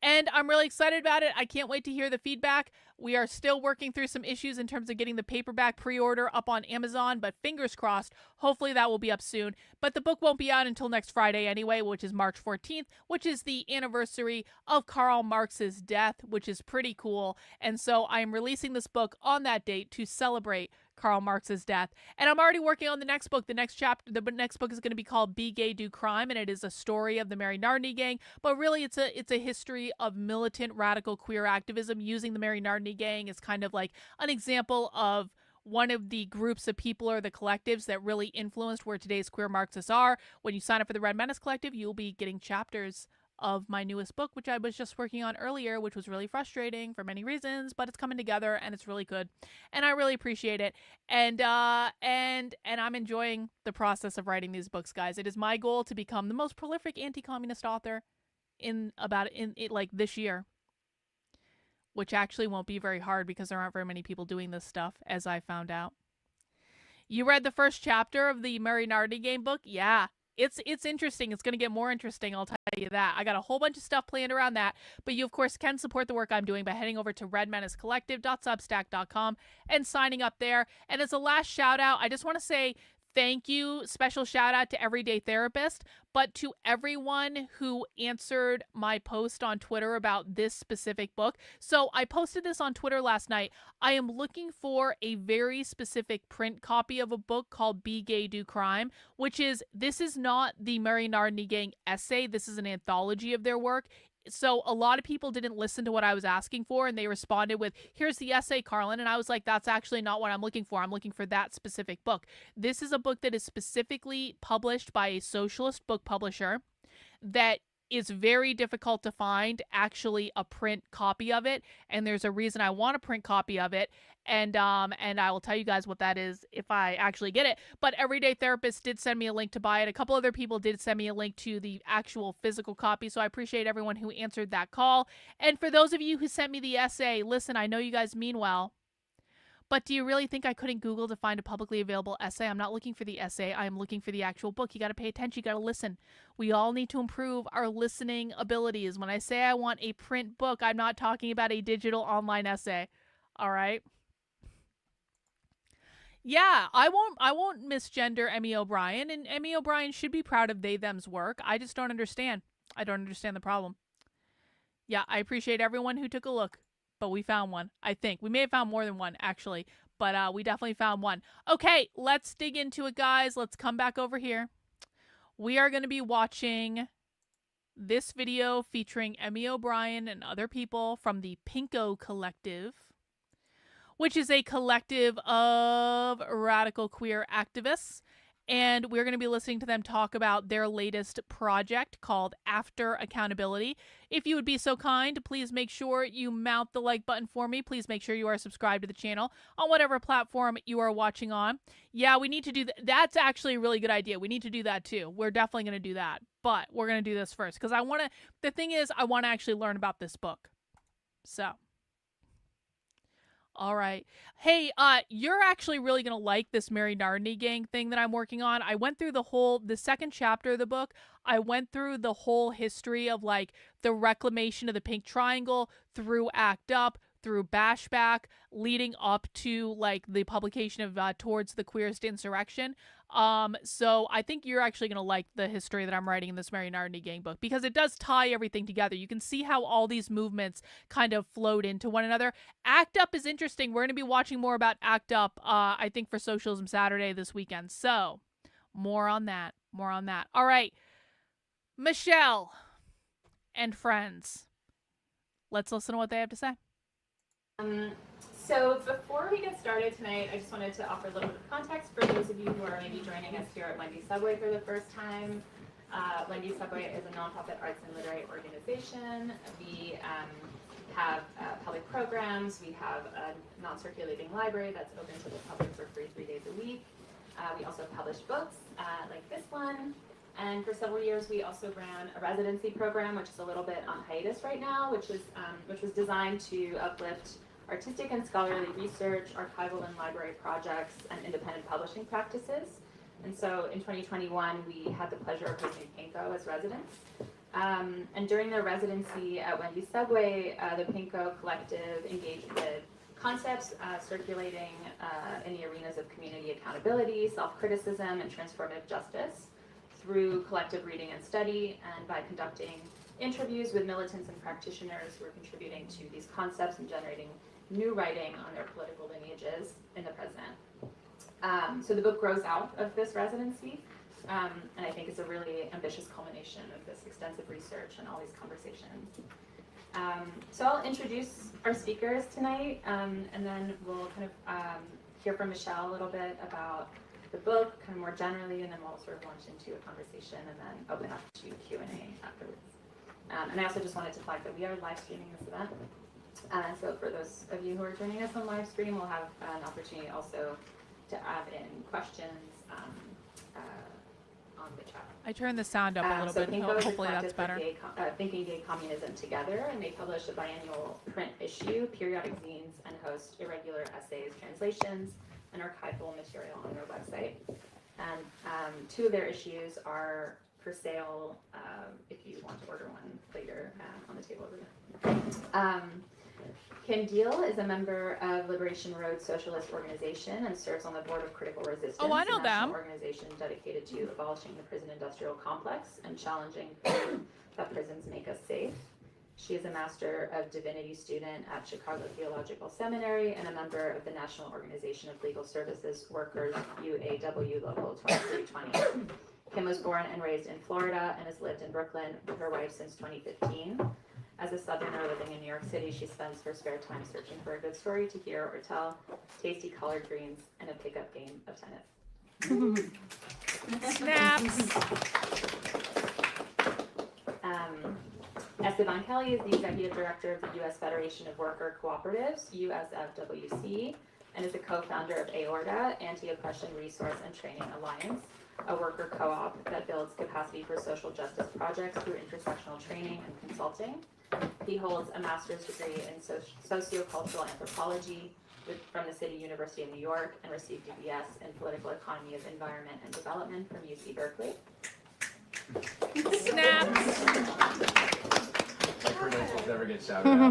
And I'm really excited about it. I can't wait to hear the feedback. We are still working through some issues in terms of getting the paperback pre-order up on Amazon, but fingers crossed, hopefully that will be up soon. But the book won't be out until next Friday anyway, which is March 14th, which is the anniversary of Karl Marx's death, which is pretty cool. And so I'm releasing this book on that date to celebrate Karl Marx's death. And I'm already working on the next book. The next book is going to be called Be Gay, Do Crime, and it is a story of the Mary Nardini gang, but really it's a history of militant radical queer activism using the Mary Nardini gang as kind of like an example of one of the groups of people or the collectives that really influenced where today's queer Marxists are. When you sign up for the Red Menace Collective, you'll be getting chapters of my newest book, which I was just working on earlier, which was really frustrating for many reasons, but it's coming together and it's really good. And I really appreciate it. And I'm enjoying the process of writing these books, guys. It is my goal to become the most prolific anti-communist author in this year, which actually won't be very hard because there aren't very many people doing this stuff, as I found out. You read the first chapter of the Mary Nardini game book? Yeah. It's interesting. It's going to get more interesting, I'll tell you that. I got a whole bunch of stuff planned around that, but you, of course, can support the work I'm doing by heading over to redmenacecollective.substack.com and signing up there. And as a last shout out, I just want to say thank you, special shout out to Everyday Therapist, but to everyone who answered my post on Twitter about this specific book. So I posted this on Twitter last night. I am looking for a very specific print copy of a book called Be Gay, Do Crime, this is not the Mary Nardini gang essay. This is an anthology of their work. So a lot of people didn't listen to what I was asking for, and they responded with, here's the essay, Carlin. And I was like, that's actually not what I'm looking for. I'm looking for that specific book. This is a book that is specifically published by a socialist book publisher that is very difficult to find actually a print copy of it. And there's a reason I want a print copy of it. And I will tell you guys what that is if I actually get it. But Everyday Therapist did send me a link to buy it. A couple other people did send me a link to the actual physical copy. So I appreciate everyone who answered that call. And for those of you who sent me the essay, listen, I know you guys mean well. But do you really think I couldn't Google to find a publicly available essay? I'm not looking for the essay. I am looking for the actual book. You got to pay attention. You got to listen. We all need to improve our listening abilities. When I say I want a print book, I'm not talking about a digital online essay. All right? Yeah, I won't misgender Emmy O'Brien, and Emmy O'Brien should be proud of they-them's work. I just don't understand. I don't understand the problem. Yeah, I appreciate everyone who took a look. But we found one, I think. We may have found more than one, actually. But we definitely found one. Okay, let's dig into it, guys. Let's come back over here. We are going to be watching this video featuring Emmy O'Brien and other people from the Pinko Collective, which is a collective of radical queer activists. And we're going to be listening to them talk about their latest project called After Accountability. If you would be so kind, please make sure you mount the like button for me. Please make sure you are subscribed to the channel on whatever platform you are watching on. Yeah, we need to do that. That's actually a really good idea. We need to do that too. We're definitely going to do that. But we're going to do this first because the thing is, I want to actually learn about this book. So. All right. Hey, you're actually really going to like this Mary Nardini gang thing that I'm working on. I went through the second chapter of the book. I went through the whole history of like the reclamation of the Pink Triangle through ACT UP, through Bashback, leading up to like the publication of Towards the Queerest Insurrection. So I think you're actually going to like the history that I'm writing in this Mary Nardini gang book because it does tie everything together. You can see how all these movements kind of flowed into one another. ACT UP is interesting. We're going to be watching more about ACT UP, I think for Socialism Saturday this weekend. So more on that, All right, Michelle and friends, let's listen to what they have to say. So before we get started tonight, I just wanted to offer a little bit of context for those of you who are maybe joining us here at Wendy's Subway for the first time. Wendy's Subway is a nonprofit arts and literary organization. We have public programs. We have a non-circulating library that's open to the public for free 3 days a week. We also publish books like this one. And for several years, we also ran a residency program, which is a little bit on hiatus right now, which was designed to uplift artistic and scholarly research, archival and library projects, and independent publishing practices. And so in 2021, we had the pleasure of hosting Pinko as residents. And during their residency at Wendy's Subway, the Pinko Collective engaged with concepts circulating in the arenas of community accountability, self-criticism, and transformative justice through collective reading and study, and by conducting interviews with militants and practitioners who are contributing to these concepts and generating new writing on their political lineages in the present. So the book grows out of this residency, and I think it's a really ambitious culmination of this extensive research and all these conversations. So I'll introduce our speakers tonight, and then we'll kind of hear from Michelle a little bit about the book, kind of more generally, and then we'll sort of launch into a conversation and then open up to Q&A afterwards. And I also just wanted to flag that we are live streaming this event. So for those of you who are joining us on live stream, we'll have an opportunity also to add in questions on the chat. I turned the sound up a little so bit. Pinko is Hopefully that's better. Thinking Gay Communism Together, and they publish a biannual print issue, periodic zines, and host irregular essays, translations, and archival material on their website. And two of their issues are for sale if you want to order one later on the table over there. Kim Deal is a member of Liberation Road Socialist Organization and serves on the board of Critical Resistance, Oh, I know a national them. organization dedicated to abolishing the prison industrial complex and challenging that prisons make us safe. She is a Master of Divinity student at Chicago Theological Seminary and a member of the National Organization of Legal Services Workers, UAW Local 2320. Kim was born and raised in Florida and has lived in Brooklyn with her wife since 2015. As a Southerner living in New York City, she spends her spare time searching for a good story to hear or tell, tasty collard greens, and a pickup game of tennis. Snaps. Esteban Kelly is the Executive Director of the U.S. Federation of Worker Cooperatives, USFWC, and is a co-founder of AORTA, Anti-Oppression Resource and Training Alliance, a worker co-op that builds capacity for social justice projects through intersectional training and consulting. He holds a master's degree in sociocultural anthropology from the City University of New York and received a BS in political economy of environment and development from UC Berkeley. Snaps. My credentials never get shouted out.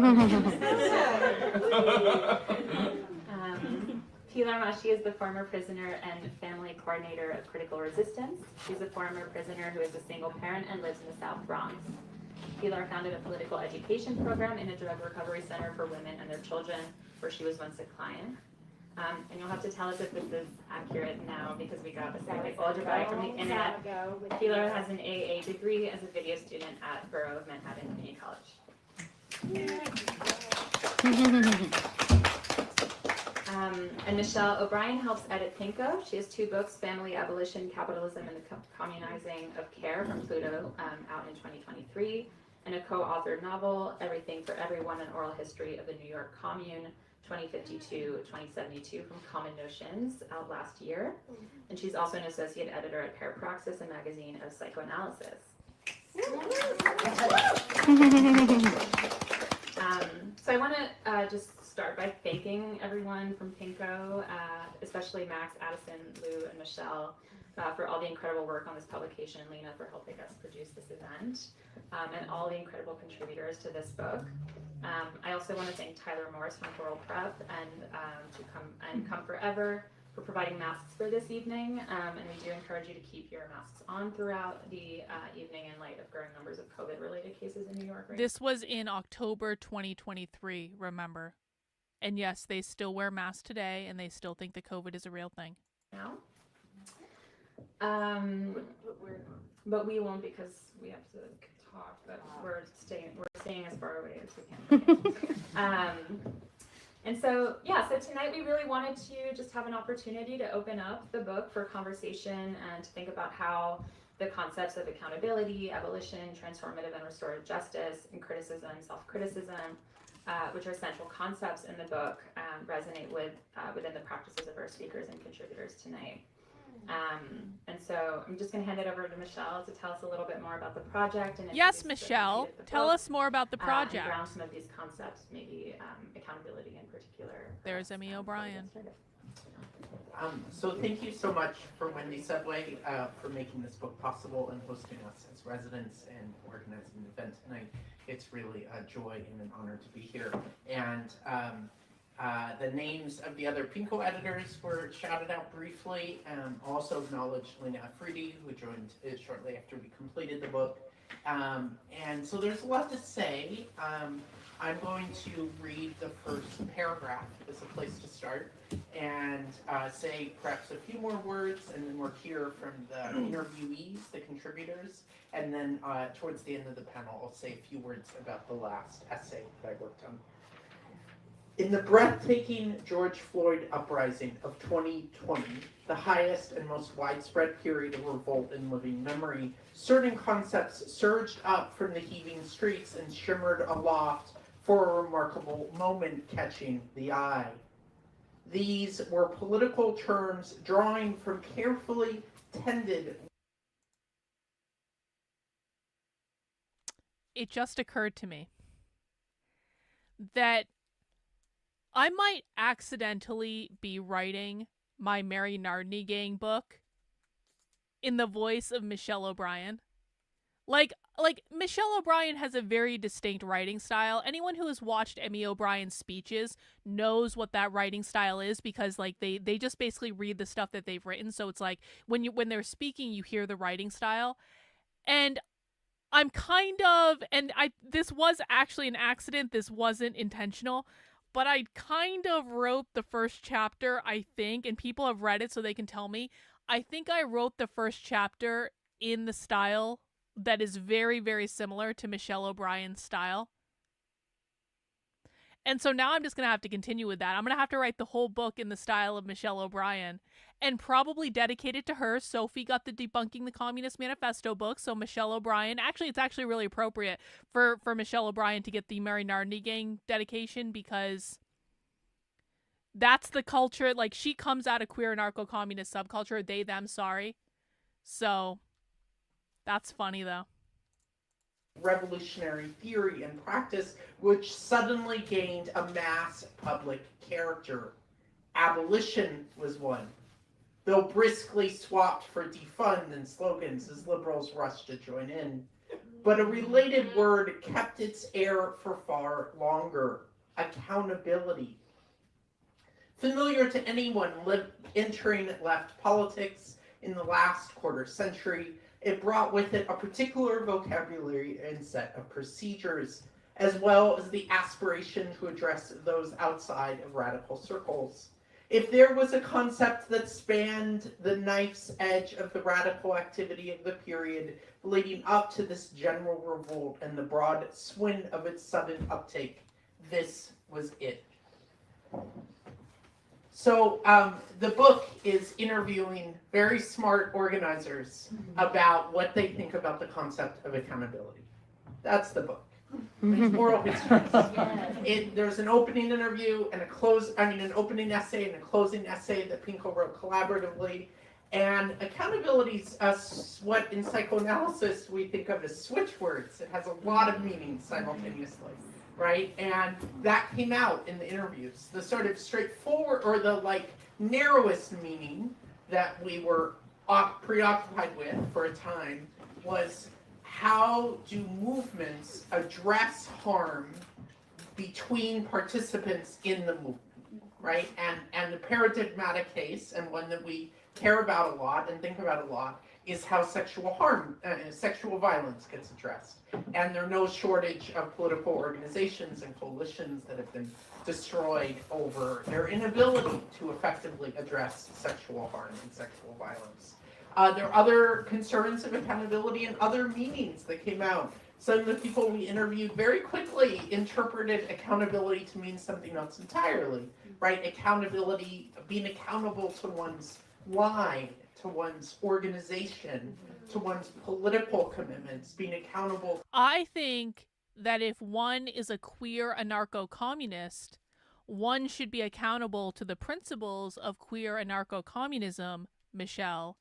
Pilar Mashi is the former prisoner and family coordinator of Critical Resistance. She's a former prisoner who is a single parent and lives in the South Bronx. Pilar founded a political education program in a drug recovery center for women and their children, where she was once a client. And you'll have to tell us if this is accurate now because we got this like algebra from the internet. Pilar has an AA degree as a video student at Borough of Manhattan Community College. And Michelle O'Brien helps edit Pinko. She has 2 books, Family, Abolition, Capitalism, and the Communizing of Care from Pluto, out in 2023, and a co-authored novel, Everything for Everyone, An Oral History of the New York Commune, 2052-2072, from Common Notions, out last year. And she's also an associate editor at Parapraxis, a magazine of psychoanalysis. So I want to just start by thanking everyone from Pinko, especially Max, Addison, Lou, and Michelle, for all the incredible work on this publication, and Lena for helping us produce this event, and all the incredible contributors to this book. I also want to thank Tyler Morris from Floral Prep and Come Forever for providing masks for this evening, and we do encourage you to keep your masks on throughout the evening in light of growing numbers of COVID-related cases in New York. Right? This was in October 2023, remember. And yes, they still wear masks today, and they still think that COVID is a real thing. Now, but we won't because we have to talk. But we're staying as far away as we can. And so, yeah, so tonight we really wanted to just have an opportunity to open up the book for conversation and to think about how the concepts of accountability, abolition, transformative and restorative justice, and criticism, self-criticism, which are central concepts in the book, resonate within the practices of our speakers and contributors tonight. And so I'm just going to hand it over to Michelle to tell us a little bit more about the project. And Yes, Michelle, tell us more about the project. And around some of these concepts, maybe accountability in particular. There's Emmy O'Brien. So thank you so much for Wendy Subway for making this book possible and hosting us as residents and organizing the event tonight. It's really a joy and an honor to be here. And the names of the other Pinko editors were shouted out briefly. Also acknowledge Lena Afridi, who joined shortly after we completed the book. And so there's a lot to say. I'm going to read the first paragraph as a place to start and say perhaps a few more words, and then we'll hear from the interviewees, the contributors, and then towards the end of the panel I'll say a few words about the last essay that I worked on. In the breathtaking George Floyd uprising of 2020, the highest and most widespread period of revolt in living memory, certain concepts surged up from the heaving streets and shimmered aloft for a remarkable moment catching the eye. These were political terms drawing from carefully tended. It just occurred to me that I might accidentally be writing my Mary Nardini Gang book in the voice of Michelle O'Brien. Like Michelle O'Brien has a very distinct writing style. Anyone who has watched Emmy O'Brien's speeches knows what that writing style is, because like they just basically read the stuff that they've written. So it's like when they're speaking, you hear the writing style. And I'm this was actually an accident. This wasn't intentional. But I kind of wrote the first chapter, I think, and people have read it so they can tell me. I think I wrote the first chapter in the style that is very, very similar to Michelle O'Brien's style. And so now I'm just going to have to continue with that. I'm going to have to write the whole book in the style of Michelle O'Brien and probably dedicate it to her. Sophie got the Debunking the Communist Manifesto book, so Michelle O'Brien, it's actually really appropriate for Michelle O'Brien to get the Mary Nardini Gang dedication, because that's the culture. Like, she comes out of queer anarcho-communist subculture, they, them, sorry. So that's funny though. Revolutionary theory and practice, which suddenly gained a mass public character. Abolition was one, though briskly swapped for defund and slogans as liberals rushed to join in. But a related word kept its air for far longer: accountability. Familiar to anyone entering left politics in the last quarter century, it brought with it a particular vocabulary and set of procedures, as well as the aspiration to address those outside of radical circles. If there was a concept that spanned the knife's edge of the radical activity of the period leading up to this general revolt and the broad swing of its sudden uptake, this was it. So the book is interviewing very smart organizers about what they think about the concept of accountability. That's the book. It's moral history. There's an opening interview and an opening essay and a closing essay that Pinko wrote collaboratively. And accountability is what in psychoanalysis we think of as switch words. It has a lot of meanings simultaneously. Right? And that came out in the interviews. The sort of straightforward, or the narrowest meaning that we were preoccupied with for a time was, how do movements address harm between participants in the movement, right? And the paradigmatic case, and one that we care about a lot and think about a lot, is how sexual violence gets addressed. And there are no shortage of political organizations and coalitions that have been destroyed over their inability to effectively address sexual harm and sexual violence. There are other concerns of accountability and other meanings that came out. some of the people we interviewed very quickly interpreted accountability to mean something else entirely, right? Accountability, being accountable to one's line, to one's organization, to one's political commitments, being accountable. I think that if one is a queer anarcho-communist, one should be accountable to the principles of queer anarcho-communism, Michelle,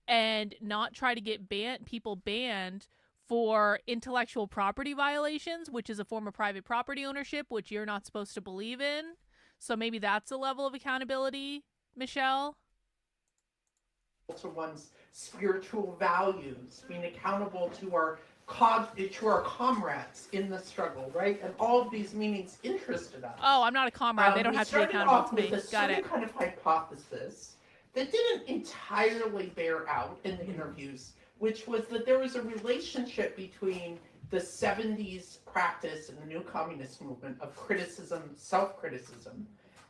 and not try to get people banned for intellectual property violations, which is a form of private property ownership, which you're not supposed to believe in. So maybe that's a level of accountability, Michelle? To one's spiritual values, being accountable to our comrades in the struggle, right? And all of these meanings interested us. Oh, I'm not a comrade. They don't have to be accountable to me. We started off Got with a it. certain kind of hypothesis that didn't entirely bear out in the interviews, which was that there was a relationship between the 70s practice in the new communist movement of criticism, self-criticism,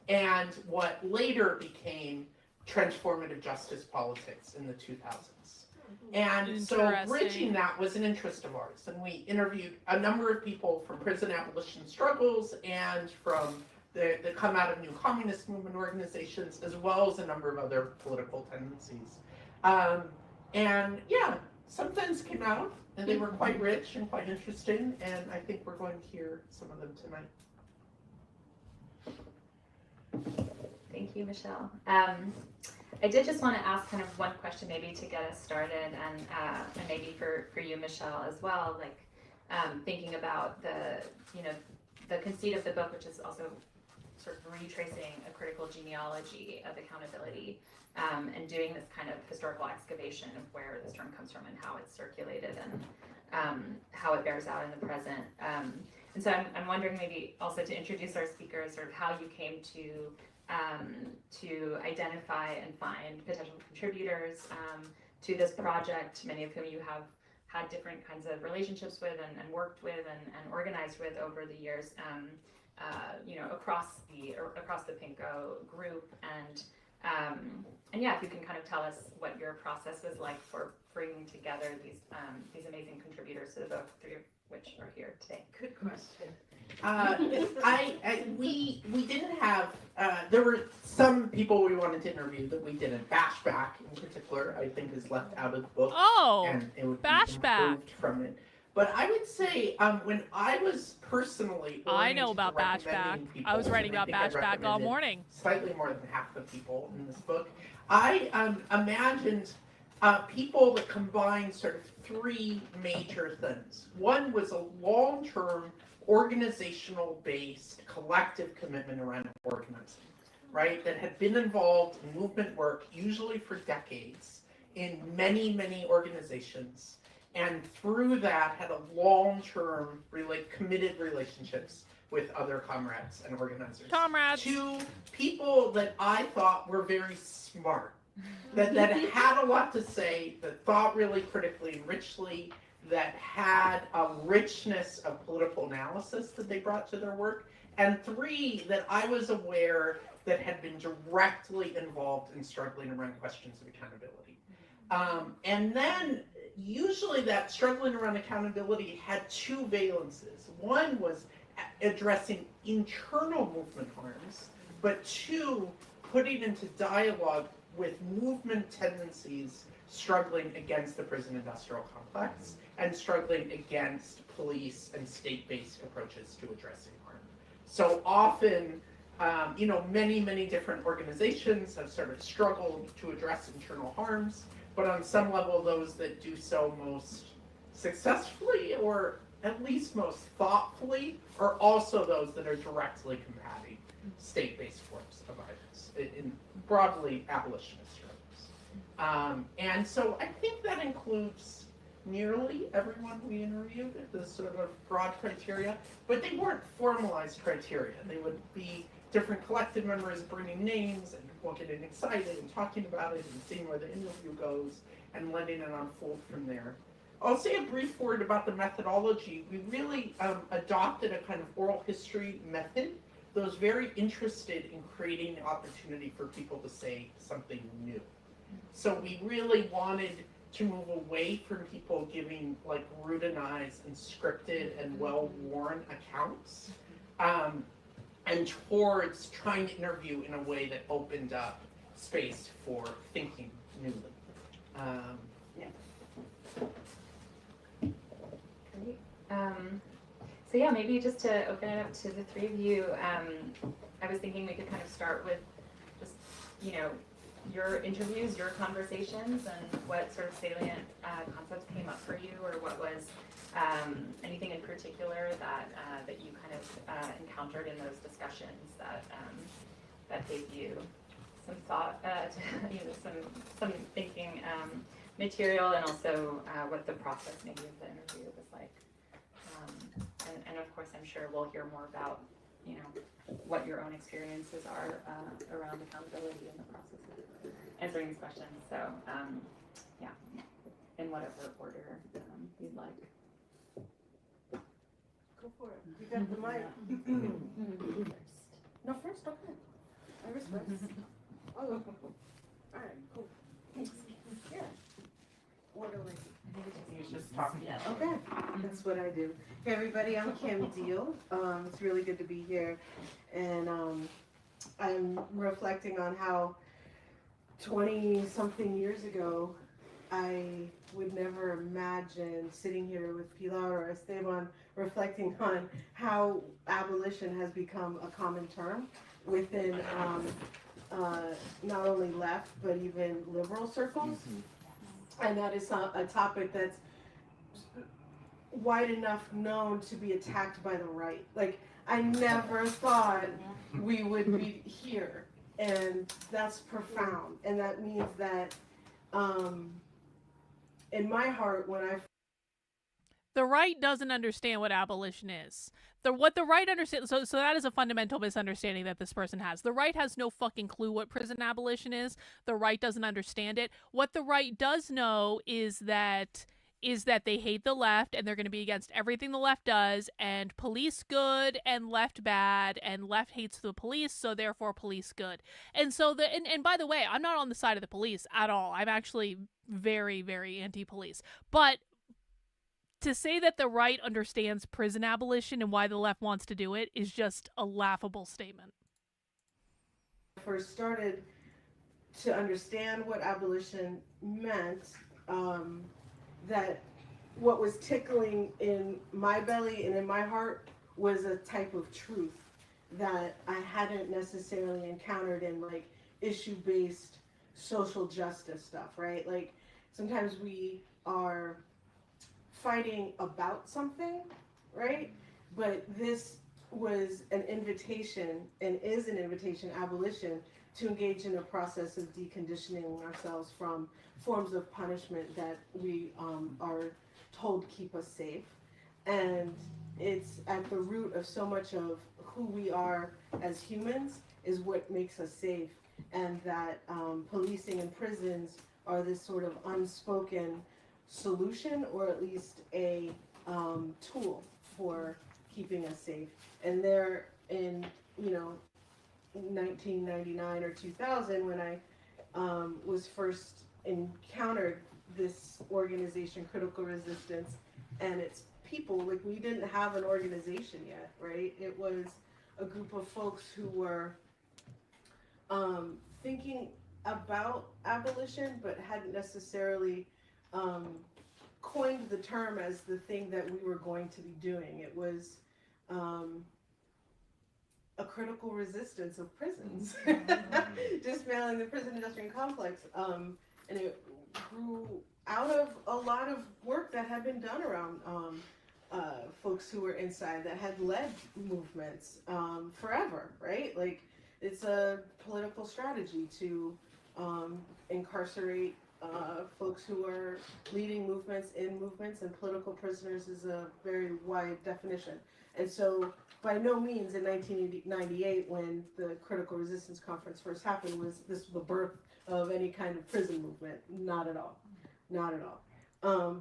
and what later became transformative justice politics in the 2000s. And so bridging that was an interest of ours. And we interviewed a number of people from prison abolition struggles and from the come out of new communist movement organizations, as well as a number of other political tendencies. And yeah, some things came out, and they were quite rich and quite interesting, and I think we're going to hear some of them tonight. Thank you, Michelle. I did just want to ask kind of one question maybe to get us started, and maybe for you, Michelle, as well, like thinking about the conceit of the book, which is also sort of retracing a critical genealogy of accountability, and doing this kind of historical excavation of where this term comes from and how it's circulated and how it bears out in the present. And so I'm wondering maybe also to introduce our speakers, sort of how you came to identify and find potential contributors to this project, many of whom you have had different kinds of relationships with and worked with and organized with over the years, across the Pinko group, and yeah, if you can kind of tell us what your process was like for bringing together these amazing contributors to the book, three of which are here today. Good question. We didn't have, there were some people we wanted to interview that we didn't. Bashback in particular, I think, is left out of the book. Oh, and it would Bashback. be improved from it. But I would say, when I was personally I know about oriented to Bashback. recommending people, I was writing and I about think I Bashback all recommended morning. Slightly more than half the people in this book. I imagined people that combined sort of three major things. One was a long-term organizational-based collective commitment around organizing, right? That had been involved in movement work, usually for decades, in many, many organizations, and through that had a long-term, committed relationships with other comrades and organizers. Comrades. Two people that I thought were very smart, that had a lot to say, that thought really critically and richly, that had a richness of political analysis that they brought to their work, and three that I was aware that had been directly involved in struggling around questions of accountability. And then usually that struggling around accountability had two valences. One was addressing internal movement harms, but two, putting into dialogue with movement tendencies struggling against the prison industrial complex and struggling against police and state-based approaches to addressing harm. So often, many, many different organizations have sort of struggled to address internal harms, but on some level, those that do so most successfully, or at least most thoughtfully, are also those that are directly combating state-based forms of violence, in broadly abolitionist struggles. And so I think that includes nearly everyone we interviewed, the sort of broad criteria, but they weren't formalized criteria. They would be different collective members bringing names and people getting excited and talking about it and seeing where the interview goes and letting it unfold from there. I'll say a brief word about the methodology. We really adopted a kind of oral history method that was very interested in creating the opportunity for people to say something new. So we really wanted to move away from people giving like routinized and scripted and well-worn accounts, and towards trying to interview in a way that opened up space for thinking newly. Yeah. Great. So yeah, maybe just to open it up to the three of you, I was thinking we could kind of start with just, you know, your interviews, your conversations, and what sort of salient concepts came up for you, or what was anything in particular that that you kind of encountered in those discussions that that gave you some thought, you know, some thinking material, and also what the process maybe of the interview was like. And of course, I'm sure we'll hear more about, you know, what your own experiences are around accountability in the process of answering these questions. So, yeah, in whatever order you'd like. Go for it. You got the mic. No, first, okay. Iris first. Oh, all right, cool. Yeah. What do I do? You just talking. Yeah, okay. That's what I do. Hey, everybody, I'm Kim Deal. It's really good to be here. And I'm reflecting on how 20-something years ago, I would never imagine sitting here with Pilar or Esteban reflecting on how abolition has become a common term within not only left, but even liberal circles. And that is a topic that's wide enough known to be attacked by the right. Like, I never thought we would be here. And that's profound. And that means that in my heart, when I... The right doesn't understand what abolition is. What the right understands, so that is a fundamental misunderstanding that this person has. The right has no fucking clue what prison abolition is. The right doesn't understand it. What the right does know is that they hate the left, and they're going to be against everything the left does, and police good and left bad, and left hates the police, so therefore police good. And so and by the way, I'm not on the side of the police at all. I'm actually very, very anti-police. But to say that the right understands prison abolition and why the left wants to do it is just a laughable statement. First started to understand what abolition meant, that what was tickling in my belly and in my heart was a type of truth that I hadn't necessarily encountered in like issue-based social justice stuff, right? Like sometimes we are fighting about something, right? But this was an invitation, and is an invitation, abolition, to engage in a process of deconditioning ourselves from forms of punishment that we are told keep us safe. And it's at the root of so much of who we are as humans is what makes us safe. And that policing and prisons are this sort of unspoken solution, or at least a tool for keeping us safe. And there in, 1999 or 2000, when I was first encountered this organization, Critical Resistance, and its people, like we didn't have an organization yet, right? It was a group of folks who were thinking about abolition, but hadn't necessarily coined the term as the thing that we were going to be doing. It was a critical resistance of prisons, dismantling the prison industrial complex, and it grew out of a lot of work that had been done around folks who were inside, that had led movements forever, right? Like it's a political strategy to incarcerate folks who are leading movements, and political prisoners is a very wide definition. And so by no means in 1998, when the Critical Resistance Conference first happened, was this the birth of any kind of prison movement. Not at all. Not at all.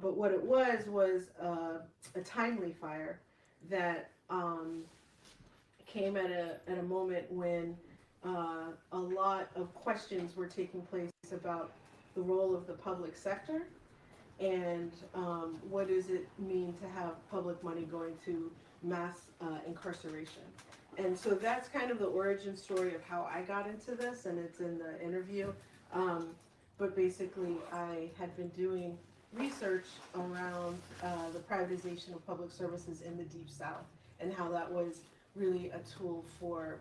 But what it was a timely fire that came at a moment when a lot of questions were taking place about the role of the public sector and what does it mean to have public money going to mass incarceration. And so that's kind of the origin story of how I got into this, and it's in the interview. But basically, I had been doing research around the privatization of public services in the Deep South, and how that was really a tool for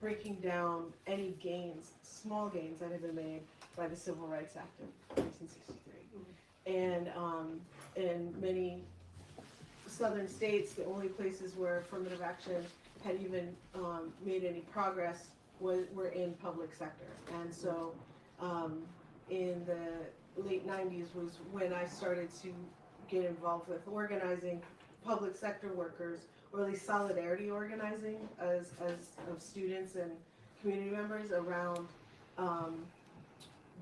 breaking down any gains, small gains that had been made by the Civil Rights Act of 1963. And in many southern states, the only places where affirmative action had even made any progress were in public sector. And so in the late 90s was when I started to get involved with organizing public sector workers, or at least solidarity organizing as of students and community members around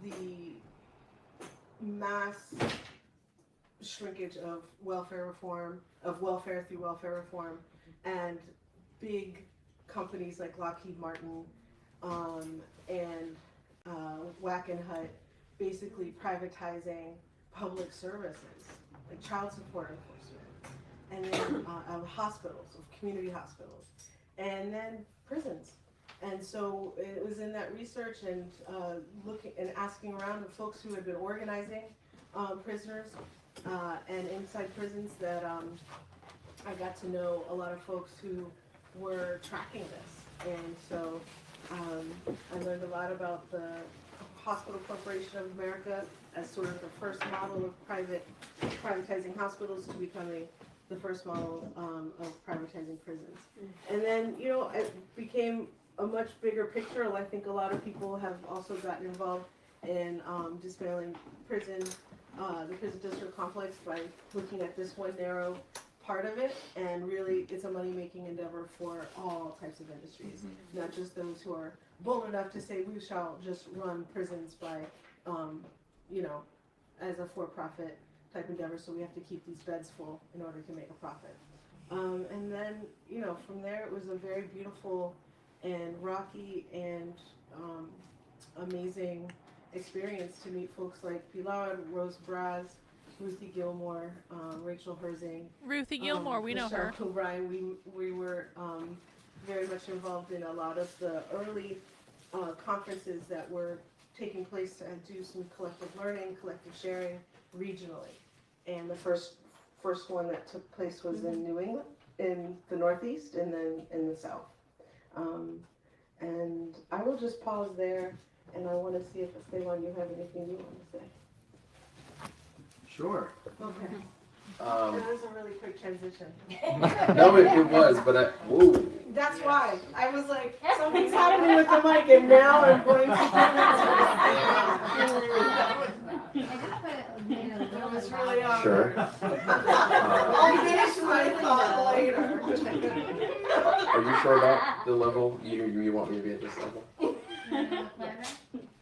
the mass shrinkage of welfare reform, of welfare through welfare reform, and big companies like Lockheed Martin and Wackenhut basically privatizing public services, like child support enforcement, and then hospitals, of community hospitals, and then prisons. And so it was in that research and looking and asking around the folks who had been organizing prisoners and inside prisons that I got to know a lot of folks who were tracking this. And so I learned a lot about the Hospital Corporation of America as sort of the first model of privatizing hospitals to becoming the first model of privatizing prisons. And then, you know, it became a much bigger picture. I think a lot of people have also gotten involved in dismantling the prison district complex by looking at this one narrow part of it, and really it's a money-making endeavor for all types of industries, not just those who are bold enough to say we shall just run prisons by, you know, as a for-profit type endeavor, so we have to keep these beds full in order to make a profit. And then, you know, from there it was a very beautiful and rocky and amazing experience to meet folks like Pilar, Rose Braz, Ruthie Gilmore, Rachel Herzing. Ruthie Gilmore, we know Michelle her. Kilbride. We were very much involved in a lot of the early conferences that were taking place to do some collective learning, collective sharing regionally. And the first one that took place was in New England, in the Northeast, and then in the South. And I will just pause there, and I want to see if Esteban, you have anything you want to say. Sure. Okay. That was a really quick transition. No, it was, but whoa. That's why. I was like, something's happening with the mic, and now I'm going to It was really awkward. Sure. I'll finish my thought later. Are you sure about the level? You want me to be at this level?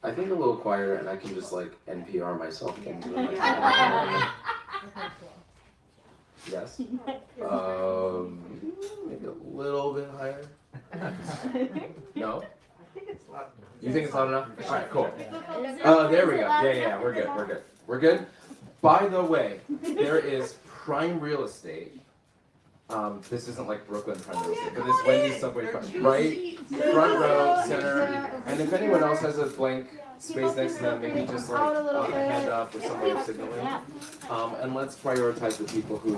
I think a little quieter, and I can just like NPR myself into the mic. Yes. Maybe a little bit higher. No. I think it's loud. You think it's loud enough? All right, cool. There we go. Yeah, we're good. By the way, there is prime real estate. This isn't like Brooklyn prime real estate, but this Wendy's subway right front row, center. And if anyone else has a blank space next to them, maybe just like a hand up or some way of signaling. And let's prioritize the people who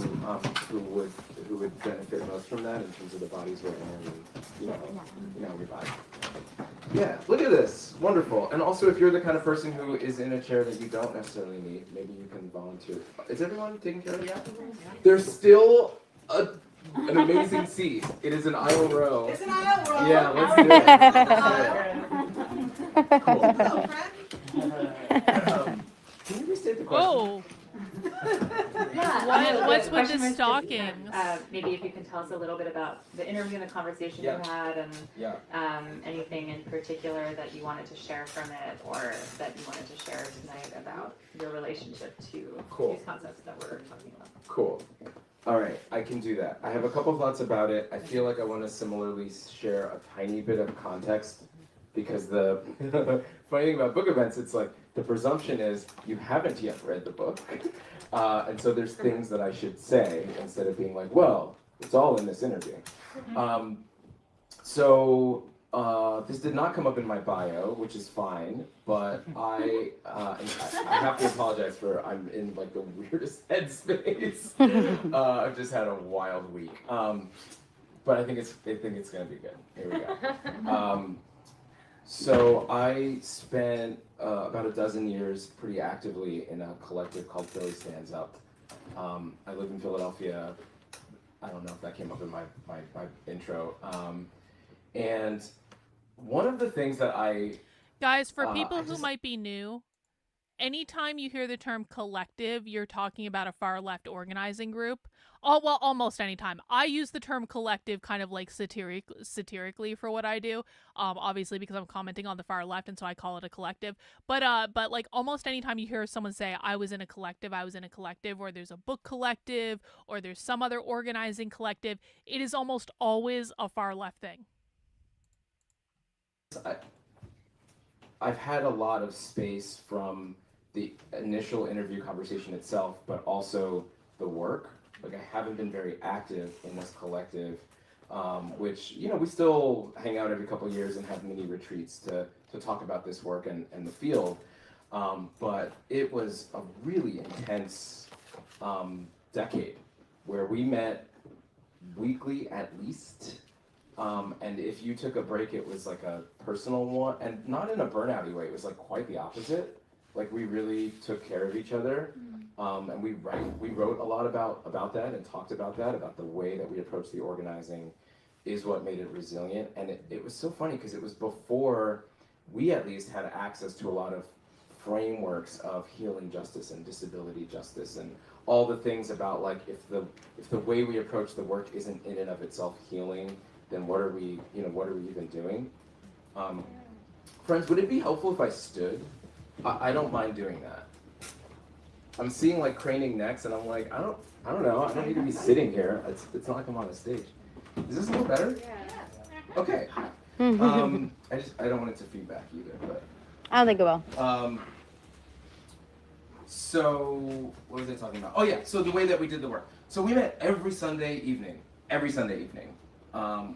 would benefit most from that in terms of the bodies we're in, and you know everybody. Yeah, look at this, wonderful. And also, if you're the kind of person who is in a chair that you don't necessarily need, maybe you can volunteer. Is everyone taking care of that? There's still an amazing seat. It is an aisle row. It's an aisle row. Yeah, let's do it. Cool. Hello, friend. Can you restate the question? Whoa. What's with the stockings? Maybe if you can tell us a little bit about the interview and the conversation you had, and anything in particular that you wanted to share from it, or that you wanted to share tonight about your relationship to these concepts that we're talking about. Cool. All right, I can do that. I have a couple thoughts about it. I feel like I want to similarly share a tiny bit of context because the funny thing about book events, it's like the presumption is you haven't yet read the book, and so there's things that I should say instead of being like, well, it's all in this interview. So this did not come up in my bio, which is fine, but I have to apologize for I'm in like the weirdest headspace. I've just had a wild week, but I think it's gonna be good. Here we go. So I spent about a dozen years pretty actively in a collective called Philly Stands Up. I live in Philadelphia. I don't know if that came up in my intro. And one of the things that Guys, for people who might be new, anytime you hear the term collective, you're talking about a far left organizing group. Oh, well, almost anytime. I use the term collective kind of like satirically for what I do. Obviously because I'm commenting on the far left, and so I call it a collective. But like almost anytime you hear someone say I was in a collective, or there's a book collective, or there's some other organizing collective, it is almost always a far left thing. I've had a lot of space from the initial interview conversation itself, but also the work. Like I haven't been very active in this collective, which, you know, we still hang out every couple of years and have mini retreats to talk about this work and the field. But it was a really intense decade where we met weekly at least. And if you took a break, it was like a personal one, and not in a burnout-y way. It was like quite the opposite. Like we really took care of each other, and we wrote a lot about that and talked about that, about the way that we approached the organizing is what made it resilient. And it was so funny because it was before we at least had access to a lot of frameworks of healing justice and disability justice and all the things about like if the way we approach the work isn't in and of itself healing, then what are we even doing? Friends, would it be helpful if I stood? I don't mind doing that. I'm seeing like craning necks, and I'm like, I don't know. I don't need to be sitting here. It's not like I'm on a stage. Is this a little better? Yeah. Okay. I don't want it to feedback either, but. I don't think it will. So what was I talking about? Oh yeah. So the way that we did the work. So we met every Sunday evening.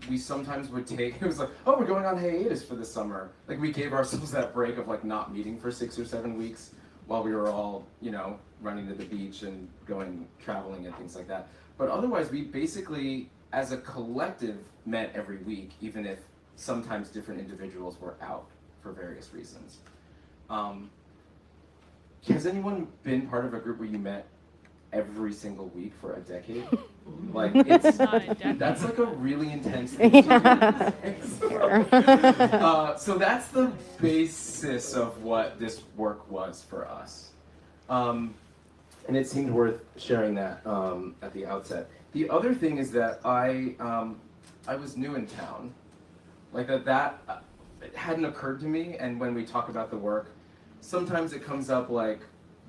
We sometimes would take, it was like, oh, we're going on hiatus for the summer. Like we gave ourselves that break of like not meeting for 6 or 7 weeks while we were all, you know, running to the beach and going traveling and things like that. But otherwise we basically, as a collective, met every week, even if sometimes different individuals were out for various reasons. Has anyone been part of a group where you met every single week for a decade? Like it's that's like a really intense thing to do. So that's the basis of what this work was for us, and it seemed worth sharing that at the outset. The other thing is that I was new in town, like that it hadn't occurred to me. And when we talk about the work, sometimes it comes up like,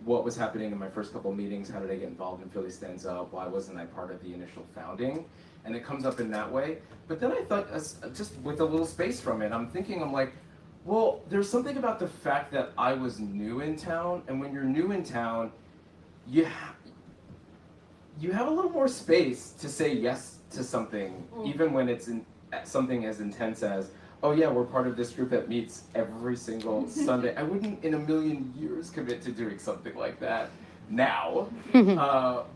what was happening in my first couple of meetings? How did I get involved in Philly Stands Up? Why wasn't I part of the initial founding? And it comes up in that way. But then I thought, just with a little space from it, I'm like, well, there's something about the fact that I was new in town, and when you're new in town, you have a little more space to say yes to something, even when it's something as intense as, oh yeah, we're part of this group that meets every single Sunday. I wouldn't in a million years commit to doing something like that now.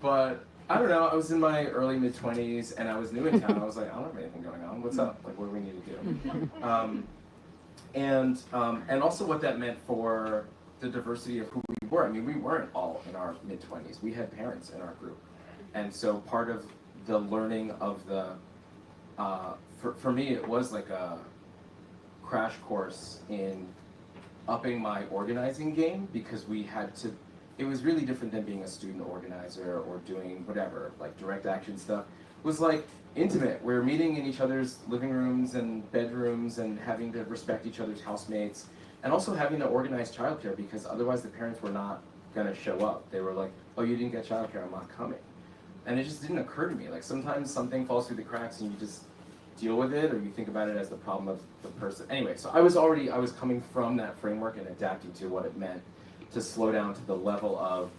But I don't know, I was in my early mid-20s and I was new in town. I was like, I don't have anything going on. What's up? Like, what do we need to do? And also what that meant for the diversity of who we were. I mean, we weren't all in our mid-20s. We had parents in our group. And so part of the learning of the, for me, it was like a crash course in upping my organizing game, because we had to, it was really different than being a student organizer or doing whatever, like direct action stuff. It was like intimate. We were meeting in each other's living rooms and bedrooms and having to respect each other's housemates, and also having to organize childcare, because otherwise the parents were not gonna show up. They were like, oh, you didn't get childcare, I'm not coming. And it just didn't occur to me. Like sometimes something falls through the cracks and you just deal with it, or you think about it as the problem of the person. Anyway, so I was coming from that framework and adapting to what it meant to slow down to the level of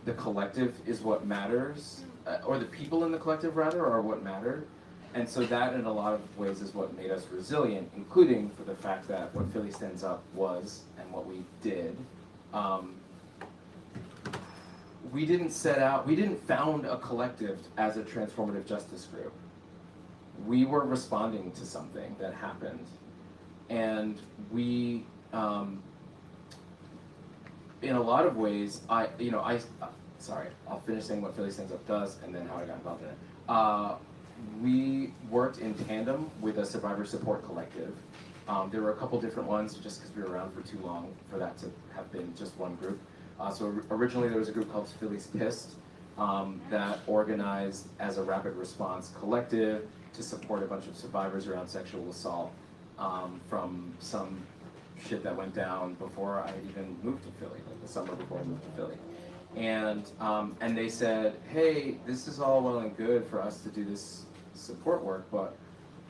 the collective is what matters, or the people in the collective rather are what matter. And so that in a lot of ways is what made us resilient, including for the fact that what Philly Stands Up was and what we did. We didn't found a collective as a transformative justice group. We were responding to something that happened. And we, in a lot of ways, sorry, I'll finish saying what Philly Stands Up does and then how I got involved in it. We worked in tandem with a survivor support collective. There were a couple different ones just because we were around for too long for that to have been just one group. So originally there was a group called Philly's Pissed that organized as a rapid response collective to support a bunch of survivors around sexual assault from some shit that went down before I had even moved to Philly, like the summer before I moved to Philly. And they said, hey, this is all well and good for us to do this support work, but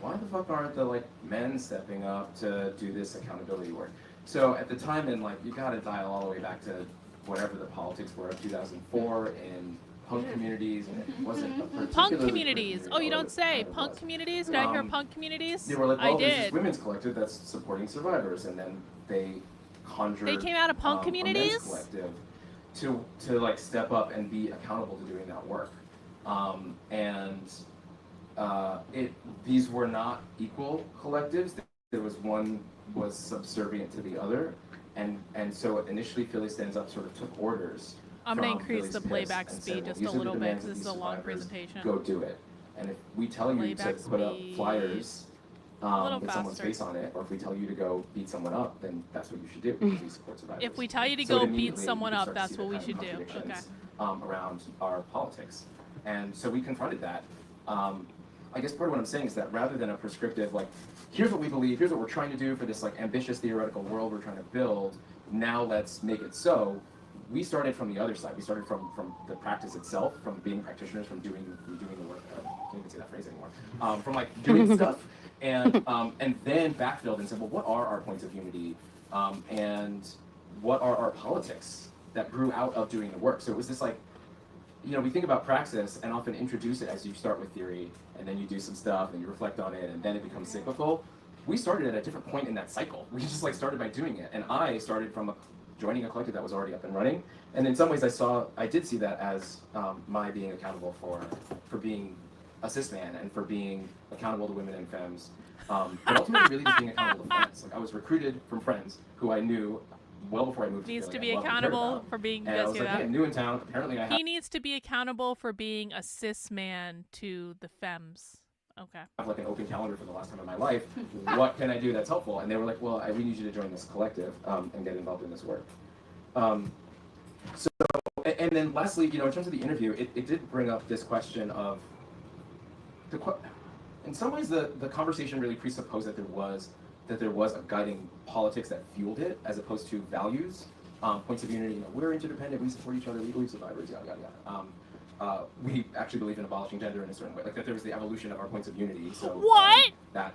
why the fuck aren't the men stepping up to do this accountability work? So at the time, and you gotta dial all the way back to whatever the politics were of 2004 in punk communities, and it wasn't a particularly Punk communities. Oh, you don't say. Punk communities? Did I hear punk communities? They were like, I well, there's did. this women's collective that's supporting survivors, and then they conjured They came out of punk a communities? men's collective to step up and be accountable to doing that work. These were not equal collectives. There was one was subservient to the other, and so initially Philly Stands Up sort of took orders. I'm going to from increase Philly's the Pissed playback and said, speed well, just these a are the little bit demands because of this is these a long survivors. presentation. Go do it. And if we tell you Playback to put up speed. flyers little with someone's faster. face on it, or if we tell you to go beat someone up, then that's what you should do because we support survivors. If we tell you to So go beat immediately someone you up, start to that's see the what we kind of should do. Okay. contradictions, around our politics. And so we confronted that. I guess part of what I'm saying is that rather than a prescriptive, here's what we believe, here's what we're trying to do for this ambitious theoretical world we're trying to build, now let's make it so, we started from the other side. We started from the practice itself, from being practitioners, from doing the work. I can't even say that phrase anymore. From doing stuff, and then backfilled and said, well, what are our points of unity, and what are our politics that grew out of doing the work? So it was this we think about praxis and often introduce it as you start with theory, and then you do some stuff, and you reflect on it, and then it becomes cyclical. We started at a different point in that cycle. We just started by doing it, and I started from joining a collective that was already up and running, and in some ways I did see that as my being accountable for being a cis man and for being accountable to women and femmes, but ultimately really just being accountable to friends. I was recruited from friends who I knew well before I moved Needs to to Philly. be I loved and cared accountable about. for being. And I was like, hey, I'm new in town. Apparently I have He needs to be accountable for being a cis man to the femmes. Okay. an open calendar for the last time in my life. What can I do that's helpful? And they were like, well, we need you to join this collective and get involved in this work. And then lastly, in terms of the interview, it did bring up this question of, in some ways the conversation really presupposed that there was a guiding politics that fueled it, as opposed to values, points of unity. We're interdependent, we support each other, we believe survivors, yada yada yada. We actually believe in abolishing gender in a certain way, that there was the evolution of our points of unity. So What? That.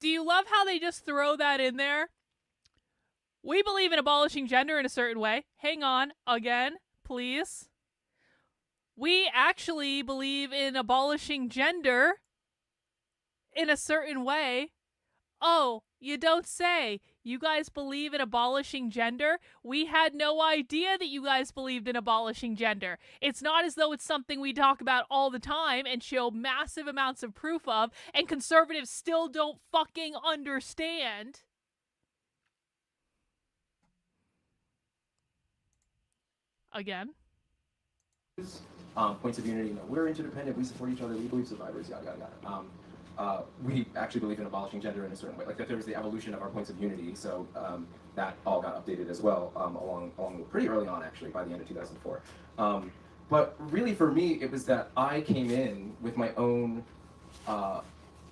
Do you love how they just throw that in there? We believe in abolishing gender in a certain way. Hang on, again, please. We actually believe in abolishing gender in a certain way. Oh, you don't say. You guys believe in abolishing gender? We had no idea that you guys believed in abolishing gender. It's not as though it's something we talk about all the time and show massive amounts of proof of, and conservatives still don't fucking understand. Again. Points of unity. We're interdependent. We support each other. We believe survivors. Yada yada yada. We actually believe in abolishing gender in a certain way, that there was the evolution of our points of unity. So that all got updated as well, along pretty early on, actually, by the end of 2004. But really, for me, it was that I came in with my own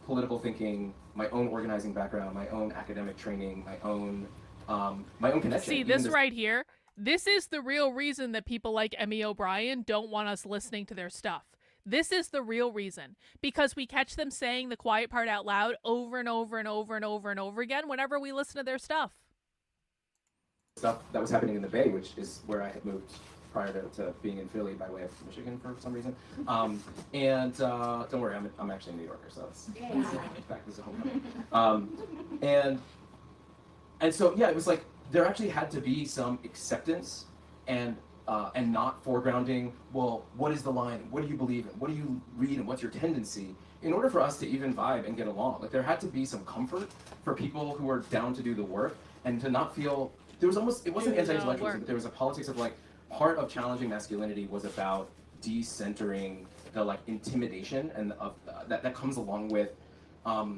political thinking, my own organizing background, my own academic training, my own connection. See, this right here. This is the real reason that people like Emmy O'Brien don't want us listening to their stuff. This is the real reason, because we catch them saying the quiet part out loud over and over and over and over and over again whenever we listen to their stuff. Stuff that was happening in the Bay, which is where I had moved prior to being in Philly by way of Michigan for some reason. And don't worry, I'm actually a New Yorker, so it's in fact, this is a homecoming. And so yeah, it was like there actually had to be some acceptance and not foregrounding, well, what is the line? What do you believe in? What do you read and what's your tendency? In order for us to even vibe and get along, like there had to be some comfort for people who were down to do the work and to not feel, it wasn't anti-intellectualism, but there was a politics of like, part of challenging masculinity was about decentering the like intimidation and that comes along with a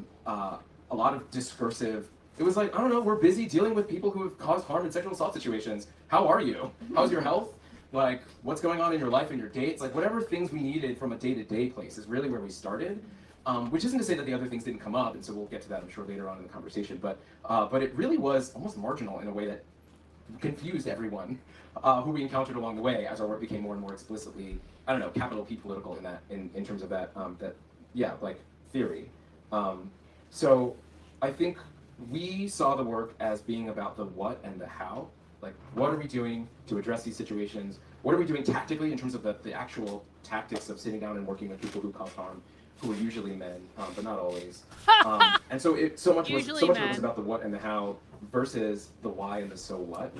lot of discursive. It was like, I don't know, we're busy dealing with people who have caused harm in sexual assault situations. How are you? How's your health? Like, what's going on in your life and your dates? Like, whatever things we needed from a day-to-day place is really where we started. Which isn't to say that the other things didn't come up, and so we'll get to that, I'm sure, later on in the conversation. But it really was almost marginal in a way that confused everyone who we encountered along the way as our work became more and more explicitly, I don't know, capital P political in that, in terms of that, like theory. So I think we saw the work as being about the what and the how. Like, what are we doing to address these situations? What are we doing tactically in terms of the actual tactics of sitting down and working with people who cause harm, who are usually men, but not always. And so so much was about the what and the how versus the why and the so what.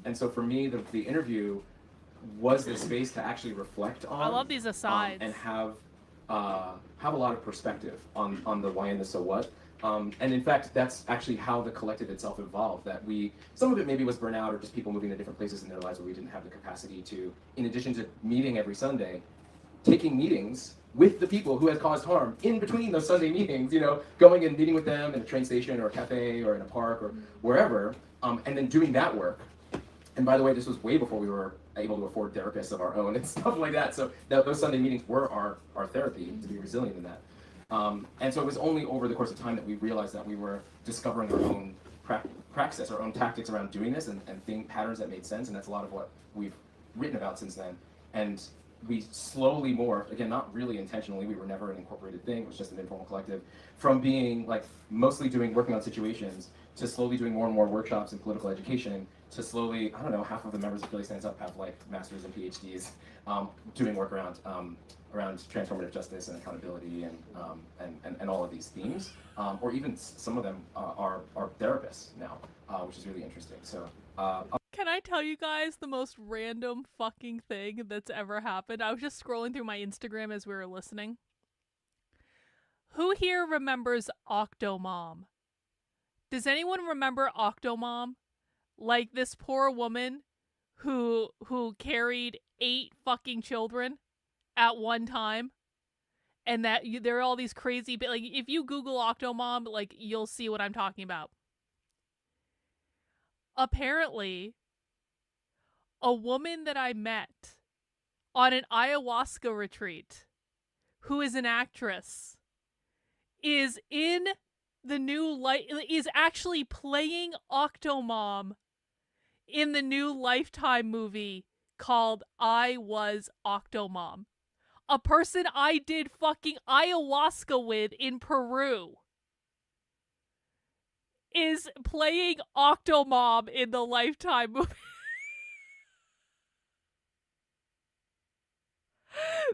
And so for me, the interview was the space to actually reflect on. I love these asides. And have a lot of perspective on the why and the so what. And in fact, that's actually how the collective itself evolved, that some of it maybe was burnout or just people moving to different places in their lives where we didn't have the capacity to, in addition to meeting every Sunday, taking meetings with the people who had caused harm in between those Sunday meetings, going and meeting with them in a train station or a cafe or in a park or wherever, and then doing that work. And by the way, this was way before we were able to afford therapists of our own and stuff like that. So those Sunday meetings were our therapy to be resilient in that. And so it was only over the course of time that we realized that we were discovering our own praxis, our own tactics around doing this and patterns that made sense. And that's a lot of what we've written about since then. And we slowly morphed, again, not really intentionally, we were never an incorporated thing, it was just an informal collective, from being like mostly working on situations to slowly doing more and more workshops in political education to slowly, I don't know, half of the members of Philly Stands Up have like masters and PhDs doing work around transformative justice and accountability and all of these themes, or even some of them are therapists now, which is really interesting. So. Can I tell you guys the most random fucking thing that's ever happened? I was just scrolling through my Instagram as we were listening. Who here remembers Octomom? Does anyone remember Octomom? Like this poor woman who carried 8 fucking children at one time, and that there are all these crazy, like if you Google Octomom, like you'll see what I'm talking about. Apparently, a woman that I met on an ayahuasca retreat, who is an actress, is in the new is actually playing Octomom in the new Lifetime movie called I Was Octomom. A person I did fucking ayahuasca with in Peru is playing Octomom in the Lifetime movie.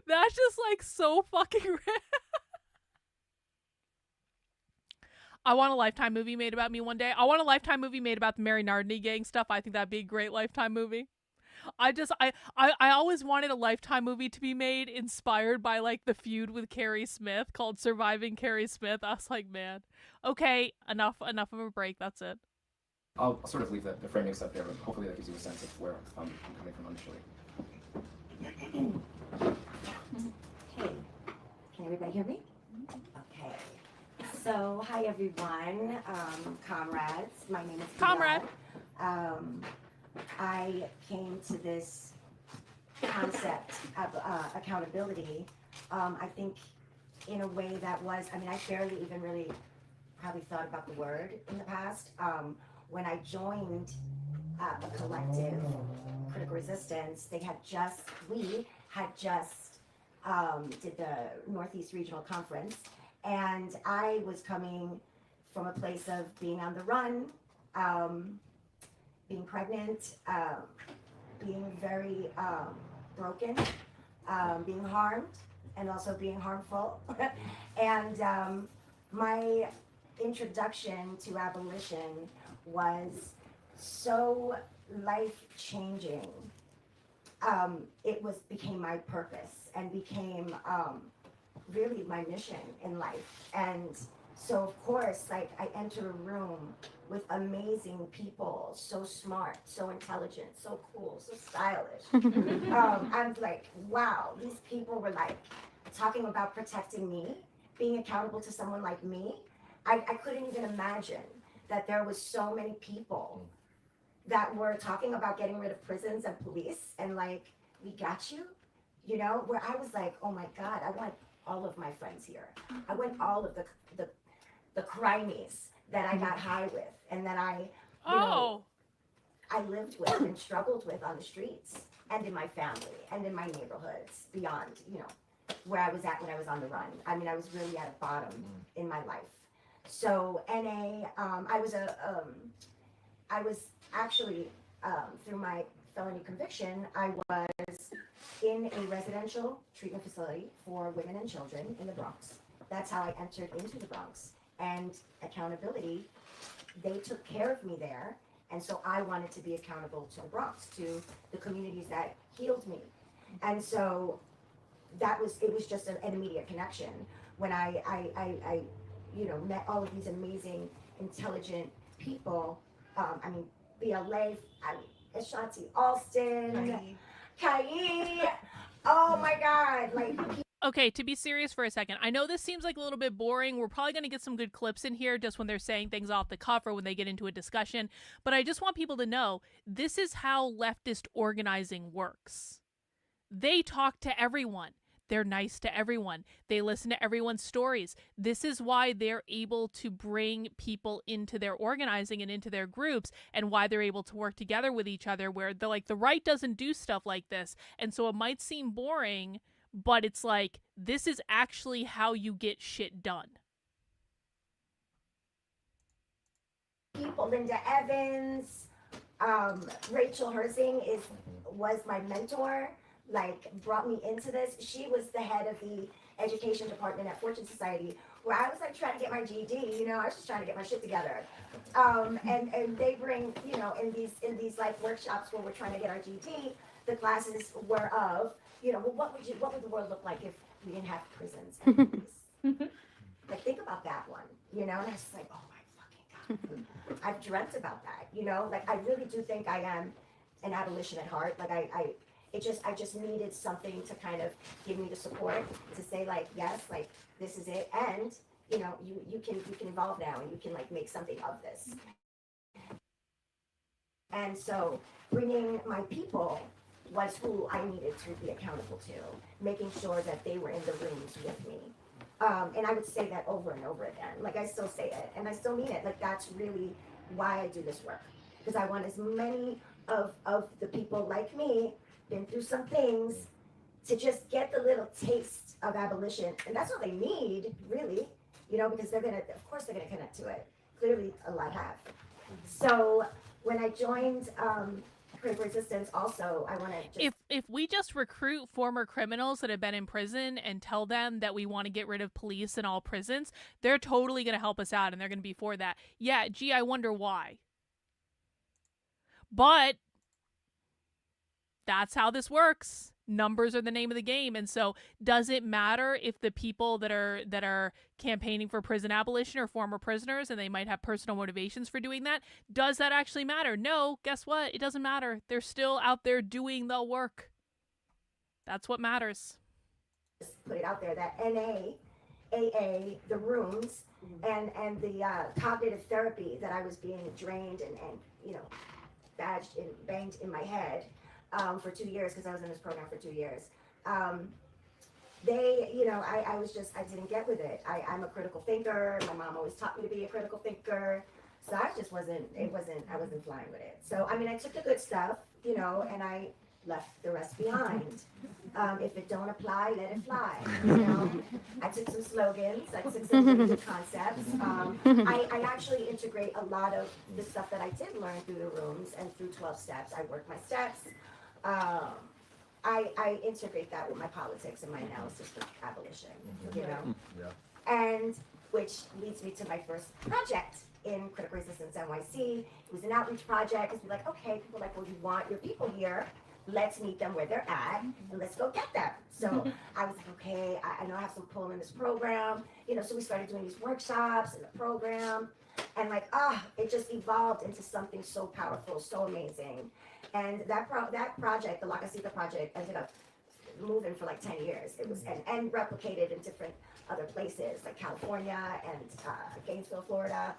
That's just like so fucking random. I want a Lifetime movie made about me one day. I want a Lifetime movie made about the Mary Nardini gang stuff. I think that'd be a great Lifetime movie. I always wanted a Lifetime movie to be made inspired by like the feud with Carrie Smith called Surviving Carrie Smith. I was like, man, okay, enough of a break. That's it. I'll sort of leave the framing stuff there, but hopefully that gives you a sense of where I'm coming from initially. Hey, can everybody hear me? Okay. So, hi everyone, comrades. My name is Comrade. I came to this concept of accountability, I think in a way that was, I mean, I barely even really probably thought about the word in the past. When I joined a collective, Critical Resistance, we had just did the Northeast Regional Conference, and I was coming from a place of being on the run, being pregnant, being very broken, being harmed, and also being harmful. And my introduction to abolition was so life-changing. It became my purpose and became really my mission in life. And so of course, like, I entered a room with amazing people, so smart, so intelligent, so cool, so stylish. I'm like, wow, these people were like talking about protecting me, being accountable to someone like me. I couldn't even imagine that there was so many people that were talking about getting rid of prisons and police and like, we got you, you know, where I was like, oh my God, I want all of my friends here. I want all of the crimies that I got high with and that I, you know, I lived with and struggled with on the streets and in my family and in my neighborhoods beyond, you know, where I was at when I was on the run. I mean, I was really at a bottom in my life. So NA, I was actually, through my felony conviction, I was in a residential treatment facility for women and children in the Bronx. That's how I entered into the Bronx. And accountability, they took care of me there. And so I wanted to be accountable to the Bronx, to the communities that healed me. And so it was just an immediate connection when I you know, met all of these amazing, intelligent people. I mean, BLA, Ashanti Alston, Kai. Oh my God, like. Okay, to be serious for a second, I know this seems like a little bit boring. We're probably going to get some good clips in here just when they're saying things off the cuff or when they get into a discussion. But I just want people to know this is how leftist organizing works. They talk to everyone. They're nice to everyone. They listen to everyone's stories. This is why they're able to bring people into their organizing and into their groups, and why they're able to work together with each other, where they're like, the right doesn't do stuff like this. And so it might seem boring, but it's like, this is actually how you get shit done. People, Linda Evans, Rachel Hersing was my mentor, like brought me into this. She was the head of the education department at Fortune Society, where I was like trying to get my GED, you know, I was just trying to get my shit together. And they bring, you know, in these like workshops where we're trying to get our GED, the classes were of, you know, well, what would the world look like if we didn't have prisons and police? Like, think about that one, you know, and I was just like, oh my fucking God. I've dreamt about that, you know, like I really do think I am an abolition at heart. Like I just needed something to kind of give me the support to say like, yes, like this is it. And, you know, you can evolve now and you can like make something of this. And so bringing my people was who I needed to be accountable to, making sure that they were in the rooms with me. And I would say that over and over again. Like I still say it and I still mean it. Like that's really why I do this work. Because I want as many of the people like me, been through some things, to just get the little taste of abolition. And that's all they need, really, you know, because of course they're gonna connect to it. Clearly a lot have. So when I joined Critical Resistance, also, I want to just... If we just recruit former criminals that have been in prison and tell them that we want to get rid of police in all prisons, they're totally going to help us out and they're going to be for that. Yeah, gee, I wonder why. But that's how this works. Numbers are the name of the game. And so does it matter if the people that are campaigning for prison abolition are former prisoners and they might have personal motivations for doing that? Does that actually matter? No, guess what? It doesn't matter. They're still out there doing the work. That's what matters. Put it out there that NA, AA, the rooms, and the cognitive therapy that I was being drained and you know, badged and banged in my head for 2 years, because I was in this program for 2 years. They, you know, I didn't get with it. I'm a critical thinker. My mom always taught me to be a critical thinker. So I just I wasn't flying with it. So, I mean, I took the good stuff, you know, and I left the rest behind. If it don't apply, let it fly. You know, I took some slogans, I took some really good concepts. I actually integrate a lot of the stuff that I did learn through the rooms and through 12 steps. I work my steps. I integrate that with my politics and my analysis for abolition, you know? And which leads me to my first project in Critical Resistance NYC. It was an outreach project. It's like, okay, people are like, well, you want your people here. Let's meet them where they're at and let's go get them. So I was like, okay, I know I have some pull in this program. You know, so we started doing these workshops in the program. And like, it just evolved into something so powerful, so amazing. And that project, the La Casita project, ended up moving for like 10 years. It was and replicated in different other places like California and Gainesville, Florida.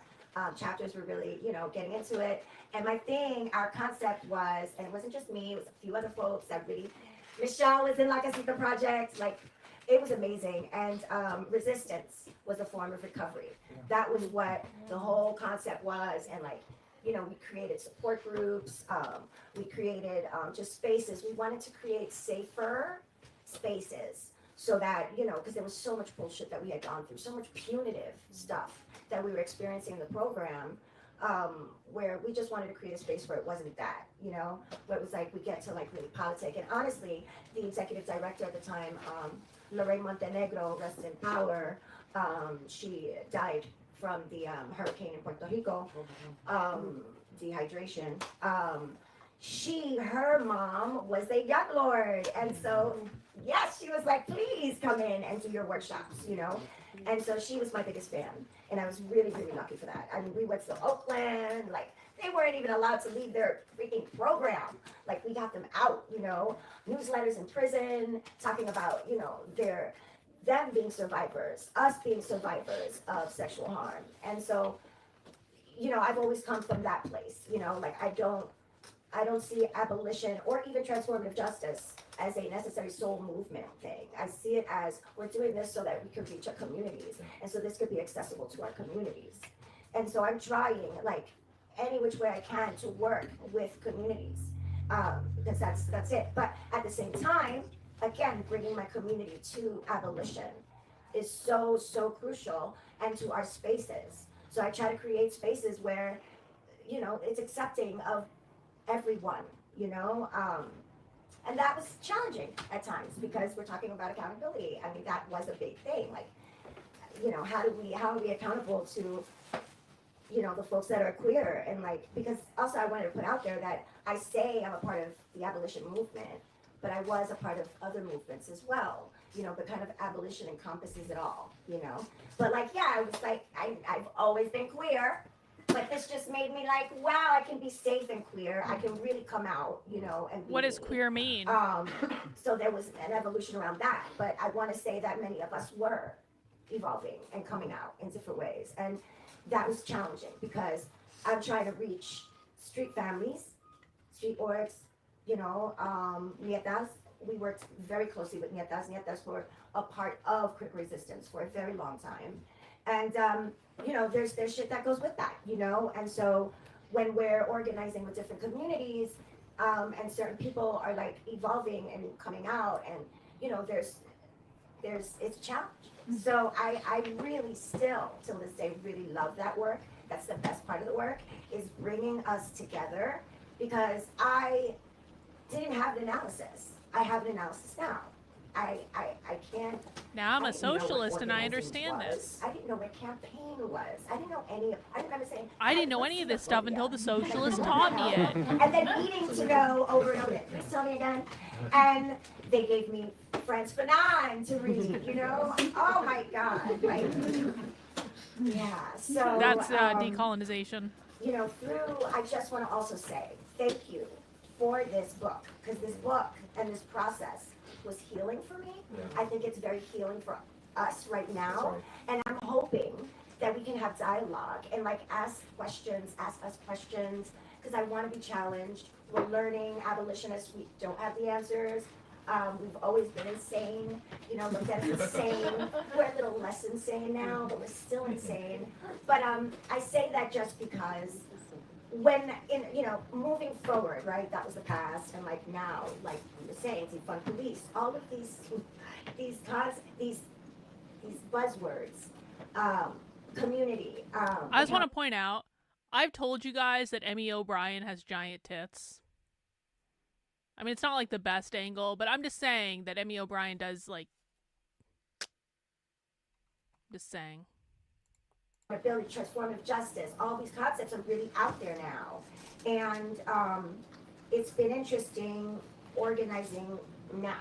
Chapters were really, you know, getting into it. And my thing, our concept was, and it wasn't just me, it was a few other folks that really, Michelle was in La Casita project, like, it was amazing. And resistance was a form of recovery. That was what the whole concept was. And like, you know, we created support groups, we created just spaces. We wanted to create safer spaces so that, you know, because there was so much bullshit that we had gone through, so much punitive stuff that we were experiencing in the program, where we just wanted to create a space where it wasn't that, you know, where it was like we get to like really politic. And honestly, the executive director at the time, Lorraine Montenegro, rest in power, she died from the hurricane in Puerto Rico, dehydration. Her mom was a young lord. And so, yes, she was like, please come in and do your workshops, you know? And so she was my biggest fan. And I was really, really lucky for that. I mean, we went to Oakland, like, they weren't even allowed to leave their freaking program. Like, we got them out, you know, newsletters in prison, talking about, you know, them being survivors, us being survivors of sexual harm. And so, you know, I've always come from that place, you know, like I don't see abolition or even transformative justice as a necessary soul movement thing. I see it as we're doing this so that we can reach our communities. And so this could be accessible to our communities. And so I'm trying like any which way I can to work with communities because that's it. But at the same time, again, bringing my community to abolition is so, so crucial, and to our spaces. So I try to create spaces where, you know, it's accepting of everyone, you know, and that was challenging at times because we're talking about accountability. I mean, that was a big thing. Like, you know, how are we accountable to, you know, the folks that are queer? And like, because also I wanted to put out there that I say I'm a part of the abolition movement, but I was a part of other movements as well, you know, but kind of abolition encompasses it all, you know. But like, yeah, I was like, I've always been queer, but this just made me like, wow, I can be safe and queer. I can really come out, you know, and be What does queer mean? So there was an evolution around that, but I want to say that many of us were evolving and coming out in different ways. And that was challenging because I'm trying to reach street families, street orgs, you know, nietas. We worked very closely with nietas. Nietas were a part of Critical Resistance for a very long time. And, you know, there's shit that goes with that, you know? And so when we're organizing with different communities and certain people are like evolving and coming out and, you know, it's a challenge. So I really still, till this day, really love that work. That's the best part of the work, is bringing us together, because I didn't have an analysis. I have an analysis now. I can't. Now I'm a socialist and I understand this. I didn't know what campaign was. I didn't know any of. I remember saying. I didn't know any of this stuff until the socialists taught me it. And then eating to go over and over again. Please tell me again. And they gave me Franz Fanon to read. You know. Oh my God. Like. Yeah. So. That's decolonization. You know, I just want to also say thank you for this book, because this book and this process was healing for me. Yeah. I think it's very healing for us right now. Right. And I'm hoping that we can have dialogue and like ask us questions, because I want to be challenged. We're learning abolitionists. We don't have the answers. We've always been insane, you know, looked at as insane. We're a little less insane now, but we're still insane. But I say that just because when moving forward, right? That was the past, and like now, like you were saying, defund police, all of these buzzwords, community. I just want to point out, I've told you guys that Emmy O'Brien has giant tits. I mean, it's not like the best angle, but I'm just saying that Emmy O'Brien does, like, just saying. Ability, transformative justice, all these concepts are really out there now. And it's been interesting organizing now.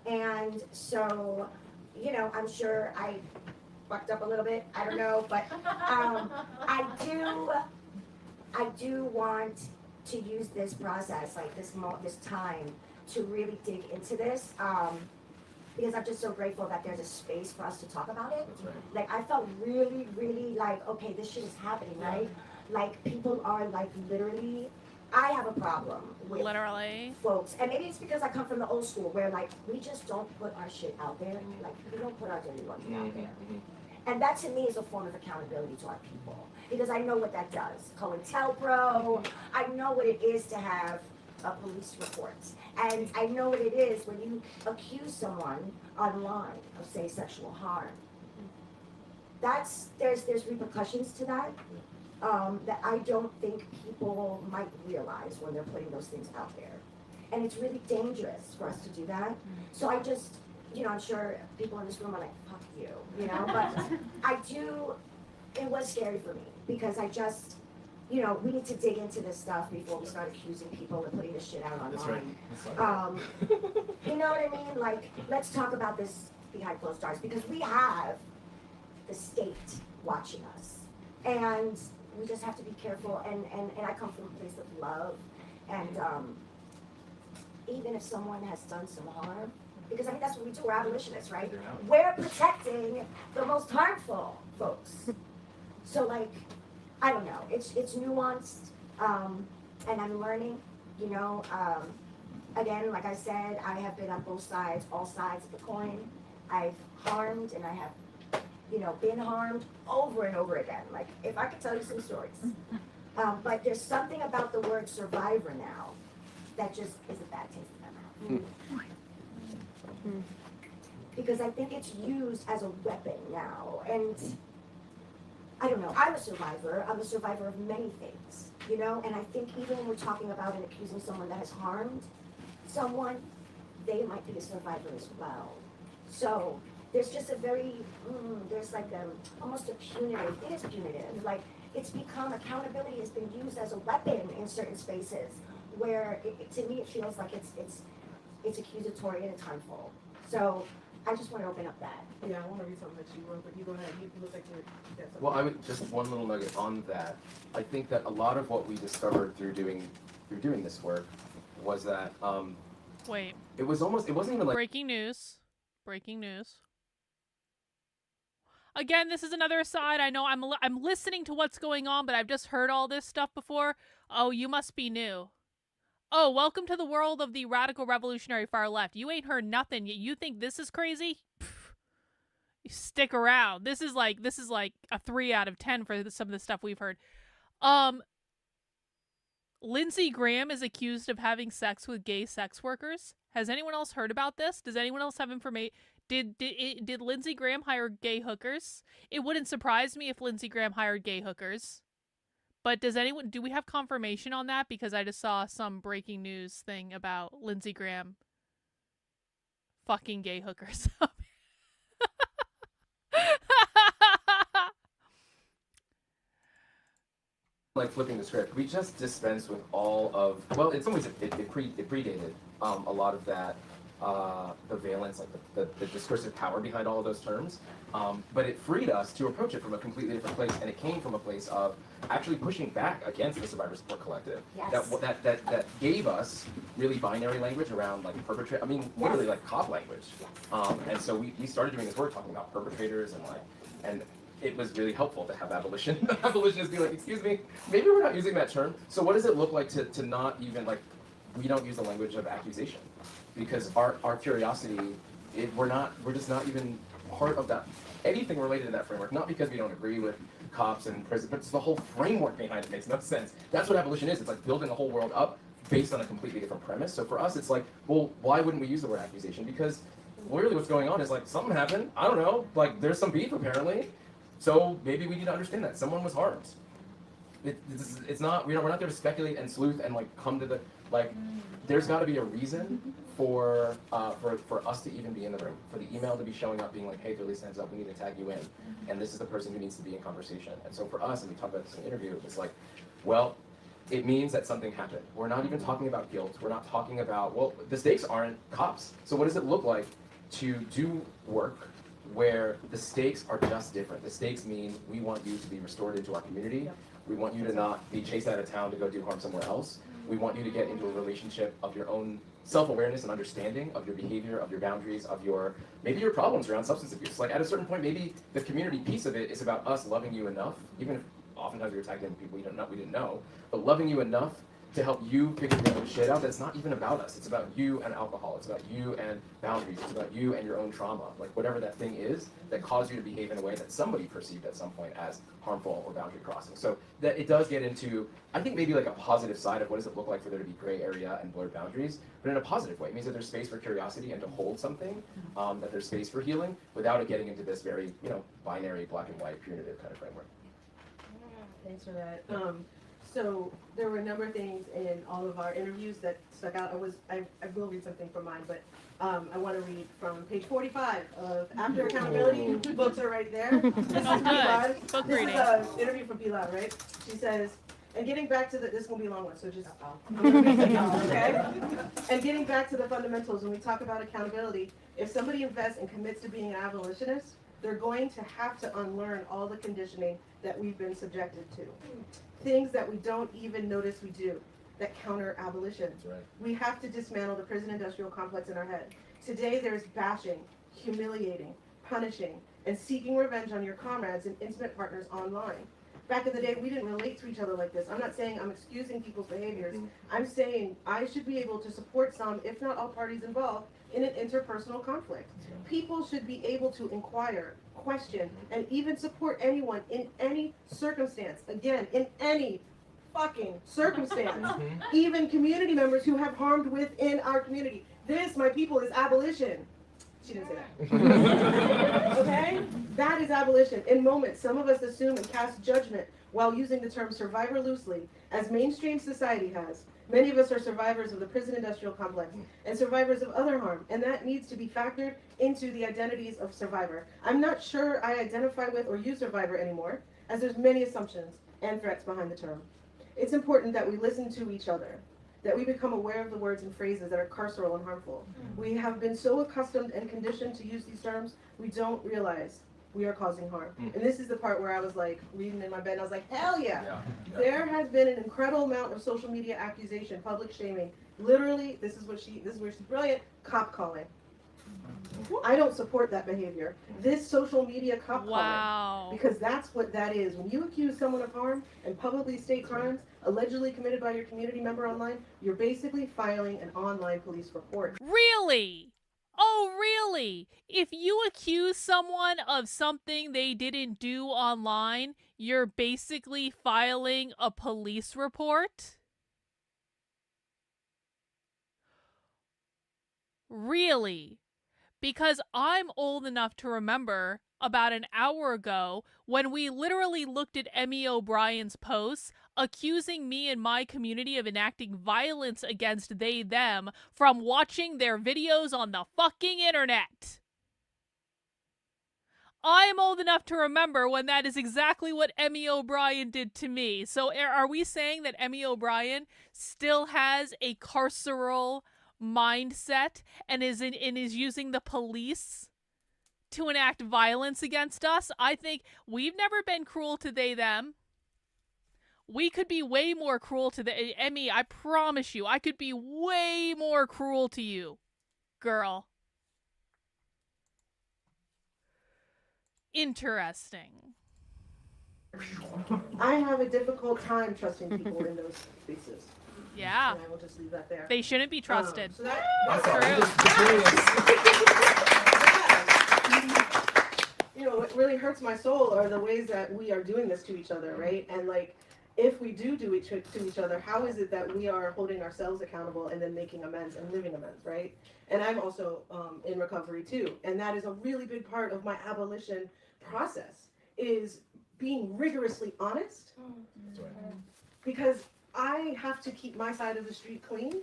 And so, I'm sure I fucked up a little bit, I don't know, but I do want to use this process, like this time, to really dig into this. Because I'm just so grateful that there's a space for us to talk about it. That's right. Like, I felt really, really like, okay, this shit is happening, right? Like, people are like literally, I have a problem with literally folks. And maybe it's because I come from the old school where like, we just don't put our shit out there. Like, we don't put our dirty laundry out there. And that to me is a form of accountability to our people. Because I know what that does. COINTELPRO, I know what it is to have a police report. And I know what it is when you accuse someone online of, say, sexual harm. There's repercussions to that that I don't think people might realize when they're putting those things out there. And it's really dangerous for us to do that. So I just, I'm sure people in this room are like, fuck you, but it was scary for me because I just, we need to dig into this stuff before we start accusing people and putting this shit out online. That's right. You know what I mean? Like, let's talk about this behind closed doors because we have the state watching us. And we just have to be careful. And I come from a place of love. And even if someone has done some harm, because I mean, that's what we do, we're abolitionists, right? We're protecting the most harmful folks. So like, I don't know, it's nuanced, and I'm learning, again, like I said, I have been on both sides, all sides of the coin. I've harmed and I have, been harmed over and over again. Like, if I could tell you some stories. But there's something about the word survivor now that just is a bad taste in my mouth. Because I think it's used as a weapon now, and I don't know, I'm a survivor of many things, and I think even when we're talking about and accusing someone that has harmed someone, they might be a survivor as well. So there's just a very, there's like almost a punitive, it is punitive, like it's become, accountability has been used as a weapon in certain spaces where to me it feels like it's accusatory and it's harmful. So I just want to open up that. Yeah, I want to read something that you wrote, but you go ahead. You look like you're. Well, I would just one little nugget on that. I think that a lot of what we discovered through doing this work was that wait. It wasn't even like breaking news. Again, this is another aside. I know I'm listening to what's going on, but I've just heard all this stuff before. Oh, you must be new. Oh, welcome to the world of the radical revolutionary far left. You ain't heard nothing yet. You think this is crazy? Stick around. This is like a 3 out of 10 for some of the stuff we've heard. Lindsey Graham is accused of having sex with gay sex workers. Has anyone else heard about this? Does anyone else have information? Did Lindsey Graham hire gay hookers? It wouldn't surprise me if Lindsey Graham hired gay hookers. But do we have confirmation on that? Because I just saw some breaking news thing about Lindsey Graham fucking gay hookers. like flipping the script. We just dispensed with all of, well, in some ways it predated a lot of that, the valence, like the discursive power behind all of those terms. But it freed us to approach it from a completely different place, and it came from a place of actually pushing back against the Survivor Support Collective. Yes. That gave us really binary language around like literally like cop language. And so we started doing this work talking about perpetrators and it was really helpful to have abolitionists be like, excuse me, maybe we're not using that term. So what does it look like to not even like, we don't use the language of accusation because our curiosity, we're just not even part of that anything related to that framework, not because we don't agree with cops and prison, but it's the whole framework behind it makes no sense. That's what abolition is. It's like building a whole world up based on a completely different premise. So for us, it's like, well, why wouldn't we use the word accusation? Because really what's going on is like something happened. I don't know. Like there's some beef apparently. So maybe we need to understand that someone was harmed. It's not, we're not there to speculate and sleuth and like come to the, like, there's got to be a reason for us to even be in the room, for the email to be showing up being like, hey, Philly stands up, we need to tag you in, and this is the person who needs to be in conversation. And so for us, and we talked about this in the interview, it's like, well, it means that something happened. We're not even talking about guilt. We're not talking about, well, the stakes aren't cops. So what does it look like to do work where the stakes are just different? The stakes mean we want you to be restored into our community. We want you to not be chased out of town to go do harm somewhere else. We want you to get into a relationship of your own self-awareness and understanding of your behavior, of your boundaries, of your, maybe your problems around substance abuse. Like at a certain point, maybe the community piece of it is about us loving you enough, even if oftentimes we were tagged in people we didn't know, but loving you enough to help you figure your own shit out that's not even about us. It's about you and alcohol. It's about you and boundaries. It's about you and your own trauma. Like whatever that thing is that caused you to behave in a way that somebody perceived at some point as harmful or boundary crossing. So that it does get into, I think maybe like a positive side of what does it look like for there to be gray area and blurred boundaries, but in a positive way. It means that there's space for curiosity and to hold something, that there's space for healing without it getting into this very, binary, black and white, punitive kind of framework. Thanks for that. So there were a number of things in all of our interviews that stuck out. I will read something from mine, but I want to read from page 45 of After Accountability. Books are right there. This is Pilar. Book This reading. is an interview from Pilar, right? She says, and getting back to this is going to be a long one, so just, I'm going to read it out, okay? And getting back to the fundamentals, when we talk about accountability, if somebody invests and commits to being an abolitionist, they're going to have to unlearn all the conditioning that we've been subjected to. Things that we don't even notice we do that counter abolition. Right. We have to dismantle the prison industrial complex in our head. Today there's bashing, humiliating, punishing, and seeking revenge on your comrades and intimate partners online. Back in the day, we didn't relate to each other like this. I'm not saying I'm excusing people's behaviors. I'm saying I should be able to support some, if not all parties involved, in an interpersonal conflict. People should be able to inquire, question, and even support anyone in any circumstance. Again, in any fucking circumstance. Even community members who have harmed within our community. This, my people, is abolition. She didn't say that. Okay? That is abolition. In moments, some of us assume and cast judgment while using the term survivor loosely, as mainstream society has. Many of us are survivors of the prison industrial complex and survivors of other harm, and that needs to be factored into the identities of survivor. I'm not sure I identify with or use survivor anymore, as there's many assumptions and threats behind the term. It's important that we listen to each other, that we become aware of the words and phrases that are carceral and harmful. We have been so accustomed and conditioned to use these terms, we don't realize we are causing harm. And this is the part where I was like reading in my bed and I was like, hell yeah. There has been an incredible amount of social media accusation, public shaming. Literally, this is where she's brilliant, cop calling. I don't support that behavior. This social media cop calling. Because that's what that is. When you accuse someone of harm and publicly state crimes allegedly committed by your community member online, you're basically filing an online police report. Really? Oh, really? If you accuse someone of something they didn't do online, you're basically filing a police report? Really? Because I'm old enough to remember about an hour ago when we literally looked at Emmy O'Brien's posts accusing me and my community of enacting violence against they, them from watching their videos on the fucking internet. I am old enough to remember when that is exactly what Emmy O'Brien did to me. So are we saying that Emmy O'Brien still has a carceral mindset and is using the police to enact violence against us? I think we've never been cruel to they, them. We could be way more cruel to the Emmy. I promise you, I could be way more cruel to you, girl. Interesting. I have a difficult time trusting people in those spaces. Yeah. And I will just leave that there. They shouldn't be trusted. So that's true. what really hurts my soul are the ways that we are doing this to each other, right? And like, if we do it to each other, how is it that we are holding ourselves accountable and then making amends and living amends, right? And I'm also in recovery too, and that is a really big part of my abolition process, is being rigorously honest, because I have to keep my side of the street clean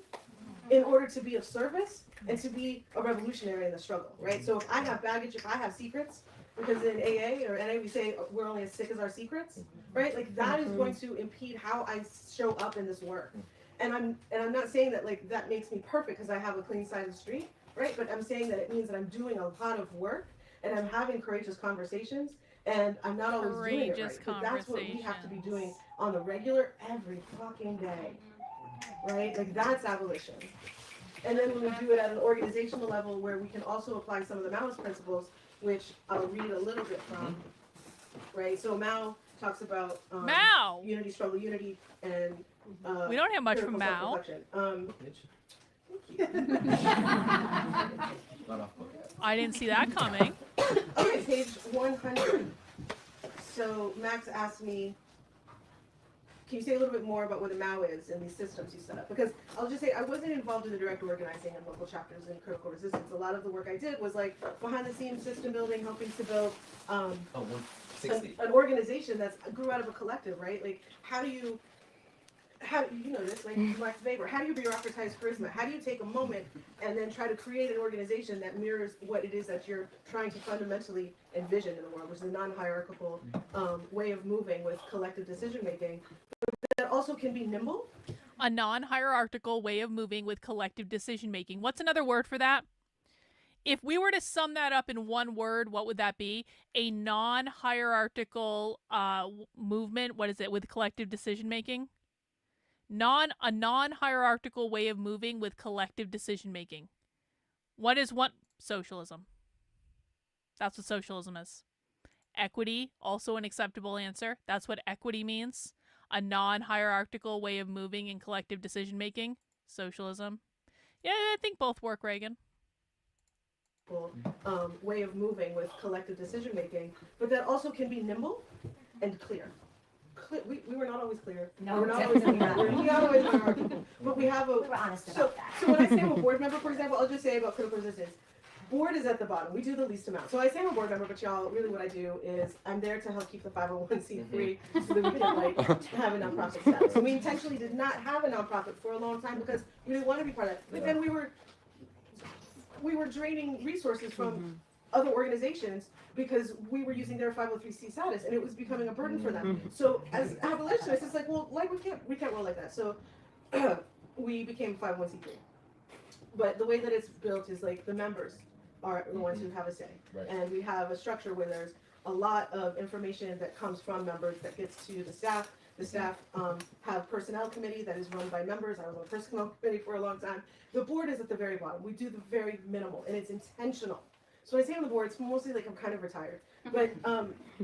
in order to be of service and to be a revolutionary in the struggle, right? So if I have baggage, if I have secrets, because in AA or NA we say we're only as sick as our secrets, right? Like that is going to impede how I show up in this work. And I'm not saying that like that makes me perfect because I have a clean side of the street, right? But I'm saying that it means that I'm doing a lot of work and I'm having courageous conversations, and I'm not always doing it right. But that's what we have to be doing on the regular every fucking day, right? Like that's abolition. And then when we do it at an organizational level where we can also apply some of the Maoist principles, which I'll read a little bit from, right? So Mao talks about Mao! Unity, struggle, unity, and we don't have much from Mao. I didn't see that coming. Okay, page 100. So Max asked me, can you say a little bit more about what a Mao is and these systems you set up? Because I'll just say I wasn't involved in the direct organizing and local chapters in critical resistance. A lot of the work I did was like behind the scenes system building, helping to build an organization that grew out of a collective, right? Like how do you know this, like Max Weber, how do you bureaucratize charisma? How do you take a moment and then try to create an organization that mirrors what it is that you're trying to fundamentally envision in the world, which is a non-hierarchical way of moving with collective decision making, that also can be nimble. A non-hierarchical way of moving with collective decision making. What's another word for that? If we were to sum that up in one word, what would that be? A non-hierarchical movement. What is it? With collective decision making? A non-hierarchical way of moving with collective decision making. What is what? Socialism. That's what socialism is. Equity, also an acceptable answer. That's what equity means. A non-hierarchical way of moving in collective decision making. Socialism. Yeah, I think both work, Reagan. Way of moving with collective decision making, but that also can be nimble and clear. We were not always clear. No, we're not always clear. We're not always hierarchical, but we have a. We were honest about that. So when I say I'm a board member, for example, I'll just say about critical resistance. Board is at the bottom. We do the least amount. So I say I'm a board member, but y'all, really what I do is I'm there to help keep the 501c3 so that we can like have a nonprofit status. So we intentionally did not have a nonprofit for a long time because we didn't want to be part of that. But then we were draining resources from other organizations because we were using their 503c status and it was becoming a burden for them. So as abolitionists, it's like, well, like we can't roll like that. So we became 501c3. But the way that it's built is like the members are the ones who have a say. Right. And we have a structure where there's a lot of information that comes from members that gets to the staff. The staff have personnel committee that is run by members. I was on a personnel committee for a long time. The board is at the very bottom. We do the very minimal, and it's intentional. So when I say on the board, it's mostly like I'm kind of retired. But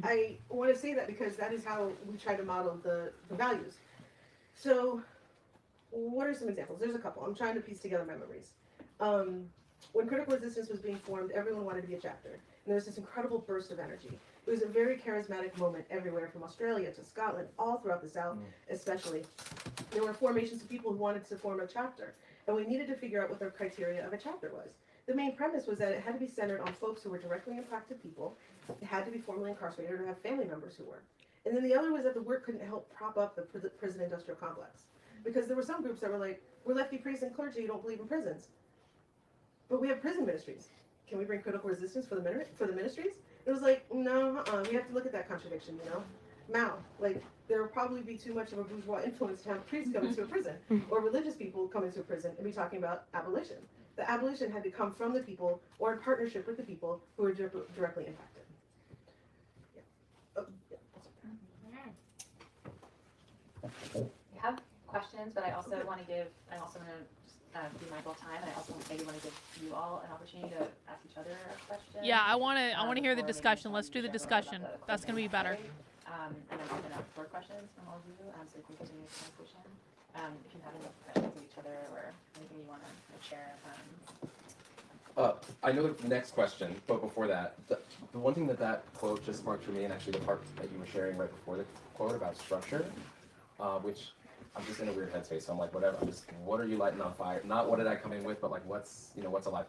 I want to say that because that is how we try to model the values. So what are some examples? There's a couple. I'm trying to piece together my memories. When critical resistance was being formed, everyone wanted to be a chapter. And there was this incredible burst of energy. It was a very charismatic moment everywhere, from Australia to Scotland, all throughout the South especially. There were formations of people who wanted to form a chapter. And we needed to figure out what the criteria of a chapter was. The main premise was that it had to be centered on folks who were directly impacted people. It had to be formerly incarcerated or have family members who were. And then the other was that the work couldn't help prop up the prison industrial complex. Because there were some groups that were like, we're lefty priests and clergy who don't believe in prisons. But we have prison ministries. Can we bring critical resistance for the ministries? It was like, no, we have to look at that contradiction, you know? Mao, like, there will probably be too much of a bourgeois influence to have priests come into a prison, or religious people come into a prison and be talking about abolition. The abolition had to come from the people, or in partnership with the people who were directly impacted. Yeah. Oh, yeah. We have questions, but I also want to be mindful of time, and I also maybe want to give you all an opportunity to ask each other a question. Yeah, I want to hear the discussion. Let's do the discussion. That's going to be better. And then open up for questions from all of you, so we can continue the conversation. If you have any questions of each other or anything you want to share. I know the next question, but before that, the one thing that quote just sparked for me, and actually the part that you were sharing right before the quote about structure, which I'm just in a weird headspace, so I'm like, whatever, what are you lighting on fire? Not what did I come in with, but like, what's alive?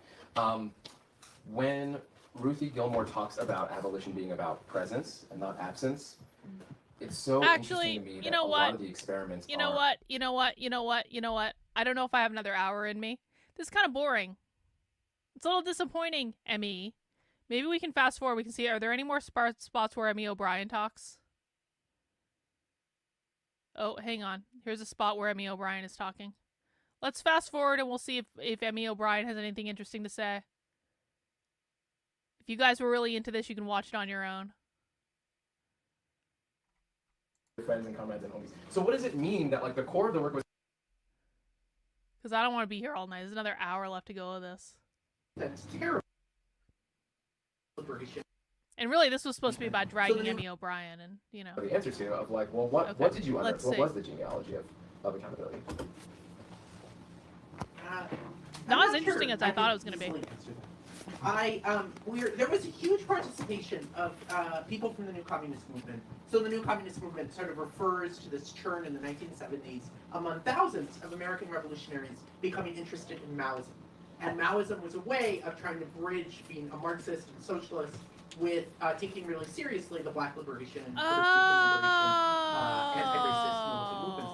When Ruthie Gilmore talks about abolition being about presence and not absence, it's so Actually, interesting to me you that know a what? lot of the experiments You know what? I don't know if I have another hour in me. This is kind of boring. It's a little disappointing, Emmy. Maybe we can fast forward. We can see, are there any more spots where Emmy O'Brien talks? Oh, hang on. Here's a spot where Emmy O'Brien is talking. Let's fast forward and we'll see if Emmy O'Brien has anything interesting to say. If you guys were really into this, you can watch it on your own. Friends and comrades and homies. So what does it mean that like the core of the work was? Because I don't want to be here all night. There's another hour left to go of this. That's terrible. Liberation. And really, this was supposed to be about dragging Emmy O'Brien, and The answer to of like, well, what did you unearth? What was the genealogy of accountability? Not as interesting as I thought it was going to be. There was a huge participation of people from the New Communist Movement. So the New Communist Movement sort of refers to this churn in the 1970s among thousands of American revolutionaries becoming interested in Maoism. And Maoism was a way of trying to bridge being a Marxist and socialist with taking really seriously the Black liberation and anti-racist militant movements.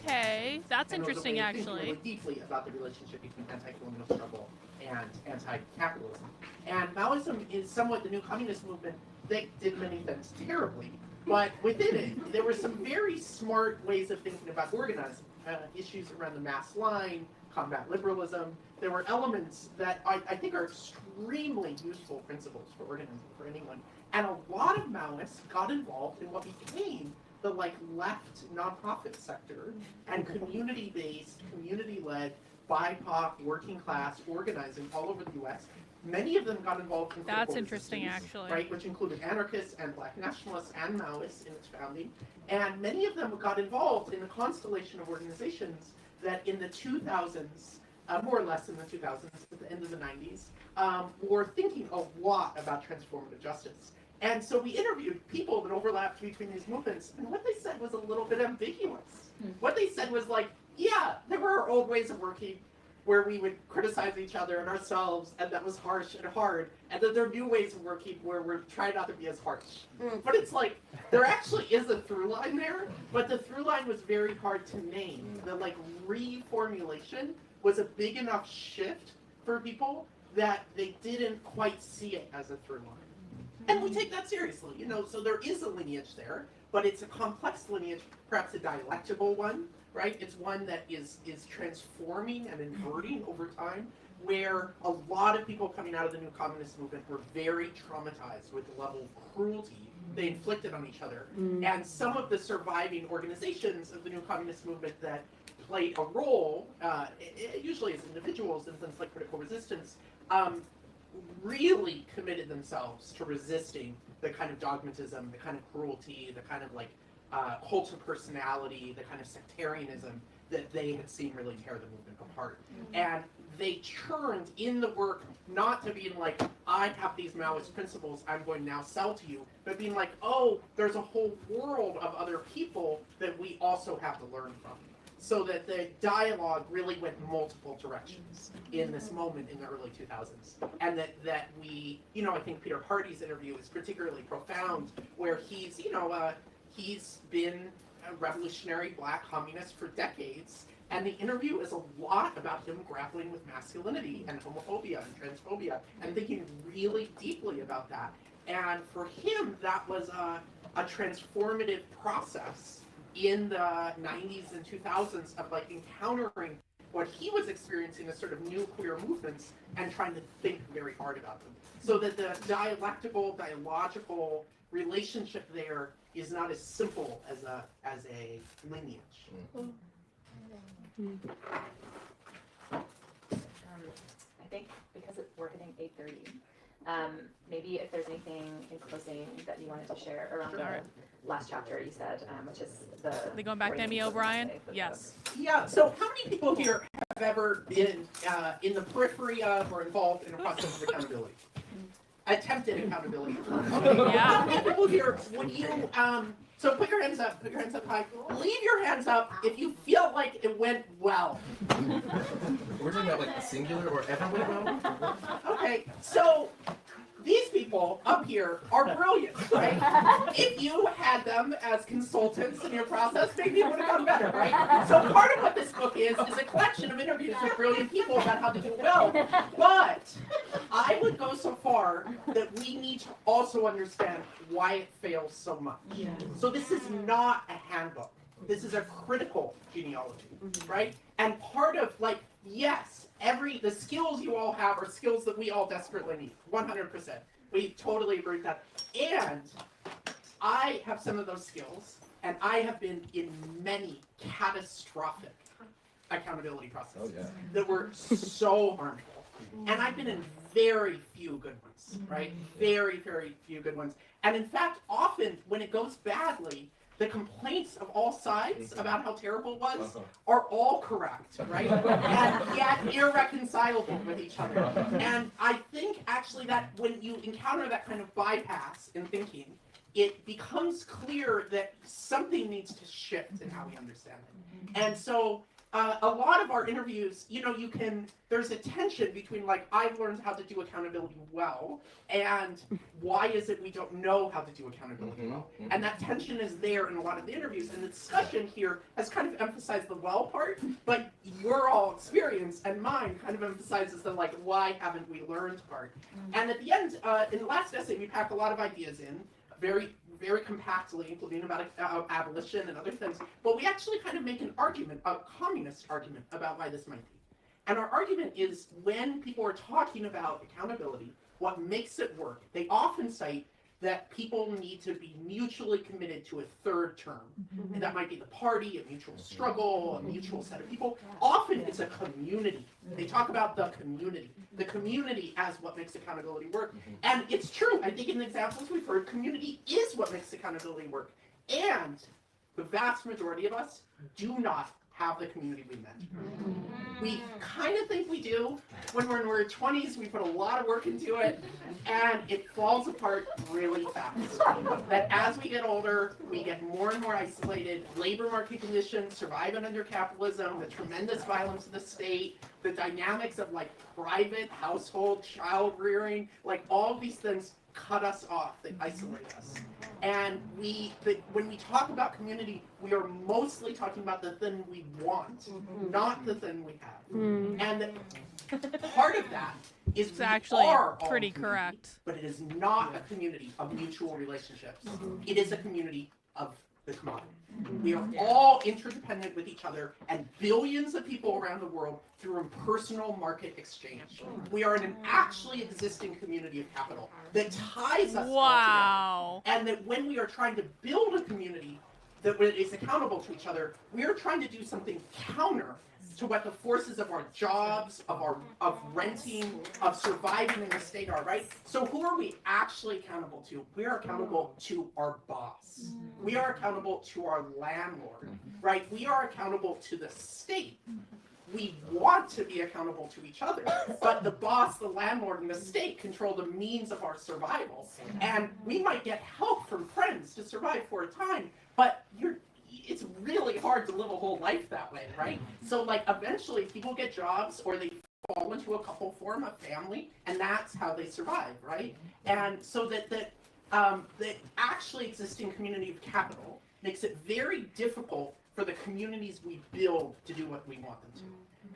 Okay, that's interesting, actually. Really deeply about the relationship between anti-colonial struggle and anti-capitalism. And Maoism is somewhat the New Communist Movement that did many things terribly, but within it, there were some very smart ways of thinking about organizing. Issues around the mass line, combat liberalism. There were elements that I think are extremely useful principles for organizing for anyone. And a lot of Maoists got involved in what became the left nonprofit sector and community-based, community-led, BIPOC, working class organizing all over the U.S. Many of them got involved in That's interesting, actually. Right, which included anarchists and Black nationalists and Maoists in its founding. And many of them got involved in a constellation of organizations that in the 2000s, more or less in the 2000s, at the end of the 90s, were thinking a lot about transformative justice. And so we interviewed people that overlapped between these movements, and what they said was a little bit ambiguous. What they said was like, yeah, there were our old ways of working, where we would criticize each other and ourselves, and that was harsh and hard, and then there are new ways of working where we're trying not to be as harsh. But it's like, there actually is a through line there, but the through line was very hard to name. The reformulation was a big enough shift for people that they didn't quite see it as a through line. And we take that seriously, so there is a lineage there, but it's a complex lineage, perhaps a dialectical one, right? It's one that is transforming and inverting over time, where a lot of people coming out of the New Communist Movement were very traumatized with the level of cruelty they inflicted on each other. And some of the surviving organizations of the New Communist Movement that played a role, usually as individuals in things like critical resistance, really committed themselves to resisting the kind of dogmatism, the kind of cruelty, the kind of cult of personality, the kind of sectarianism that they had seen really tear the movement apart. And they churned in the work not to being like, I have these Maoist principles I'm going to now sell to you, but being like, oh, there's a whole world of other people that we also have to learn from. So that the dialogue really went multiple directions in this moment in the early 2000s. And that we, I think Peter Hardy's interview is particularly profound, where he's, he's been a revolutionary Black communist for decades, and the interview is a lot about him grappling with masculinity and homophobia and transphobia and thinking really deeply about that. And for him, that was a transformative process in the 90s and 2000s of encountering what he was experiencing as sort of new queer movements and trying to think very hard about them. So that the dialogical relationship there is not as simple as a lineage. I think because we're hitting 8:30, Maybe if there's anything in closing that you wanted to share around the last chapter you said, which is They going back to Emmy O'Brien? Yes. Yeah, so how many people here have ever been in the periphery of or involved in a process of accountability? Attempted accountability. Okay. Yeah. How many people here would you, so put your hands up high. Leave your hands up if you feel like it went well. We're talking about like singular or everyone? Okay, so these people up here are brilliant, right? If you had them as consultants in your process, maybe it would have gone better, right? So part of what this book is a collection of interviews with brilliant people about how to do well. But I would go so far that we need to also understand why it fails so much. So this is not a handbook. This is a critical genealogy, right? And part of, like, yes, the skills you all have are skills that we all desperately need, 100%. We totally agree with that. And I have some of those skills, and I have been in many catastrophic accountability processes that were so harmful. And I've been in very few good ones, right? Very, very few good ones. And in fact, often when it goes badly, the complaints of all sides about how terrible it was are all correct, right? And yet irreconcilable with each other. And I think actually that when you encounter that kind of bypass in thinking, it becomes clear that something needs to shift in how we understand it. And so a lot of our interviews, there's a tension between like, I've learned how to do accountability well, and why is it we don't know how to do accountability well? And that tension is there in a lot of the interviews, and the discussion here has kind of emphasized the well part, but your all experience and mine kind of emphasizes the like, why haven't we learned part? And at the end, in the last essay, we pack a lot of ideas in, very, very compactly, including about abolition and other things, but we actually kind of make an argument, a communist argument about why this might be. And our argument is when people are talking about accountability, what makes it work, they often cite that people need to be mutually committed to a third term. And that might be the party, a mutual struggle, a mutual set of people. Often it's a community. They talk about the community as what makes accountability work. And it's true. I think in the examples we've heard, community is what makes accountability work. And the vast majority of us do not have the community we meant. We kind of think we do. When we're in our 20s, we put a lot of work into it, and it falls apart really fast. That as we get older, we get more and more isolated. Labor market conditions, surviving under capitalism, the tremendous violence of the state, the dynamics of like private household child rearing, like all of these things cut us off, they isolate us. And when we talk about community, we are mostly talking about the thing we want, not the thing we have. And part of that is It's actually pretty correct. But it is not a community of mutual relationships. It is a community of the commodity. We are all interdependent with each other, and billions of people around the world through impersonal market exchange. We are in an actually existing community of capital that ties us all together. And that when we are trying to build a community that is accountable to each other, we are trying to do something counter to what the forces of our jobs, of renting, of surviving in the state are, right? So who are we actually accountable to? We are accountable to our boss. We are accountable to our landlord, right? We are accountable to the state. We want to be accountable to each other, but the boss, the landlord, and the state control the means of our survival. And we might get help from friends to survive for a time, but it's really hard to live a whole life that way, right? So like eventually people get jobs or they fall into a couple form of family, and that's how they survive, right? And so that the actually existing community of capital makes it very difficult for the communities we build to do what we want them to.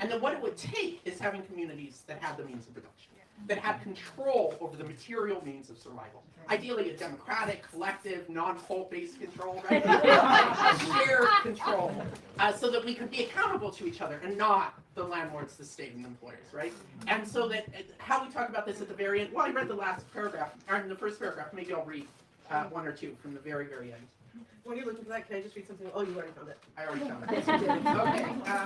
And then what it would take is having communities that have the means of production, that have control over the material means of survival. Ideally a democratic, collective, non-fault-based control, right? A shared control, so that we could be accountable to each other and not the landlords, the state, and the employers, right? And so that how we talk about this at the very end, well, I read the last paragraph, or in the first paragraph, maybe I'll read one or two from the very, very end. When you're looking for that, can I just read something? Oh, you already found it. I already found it.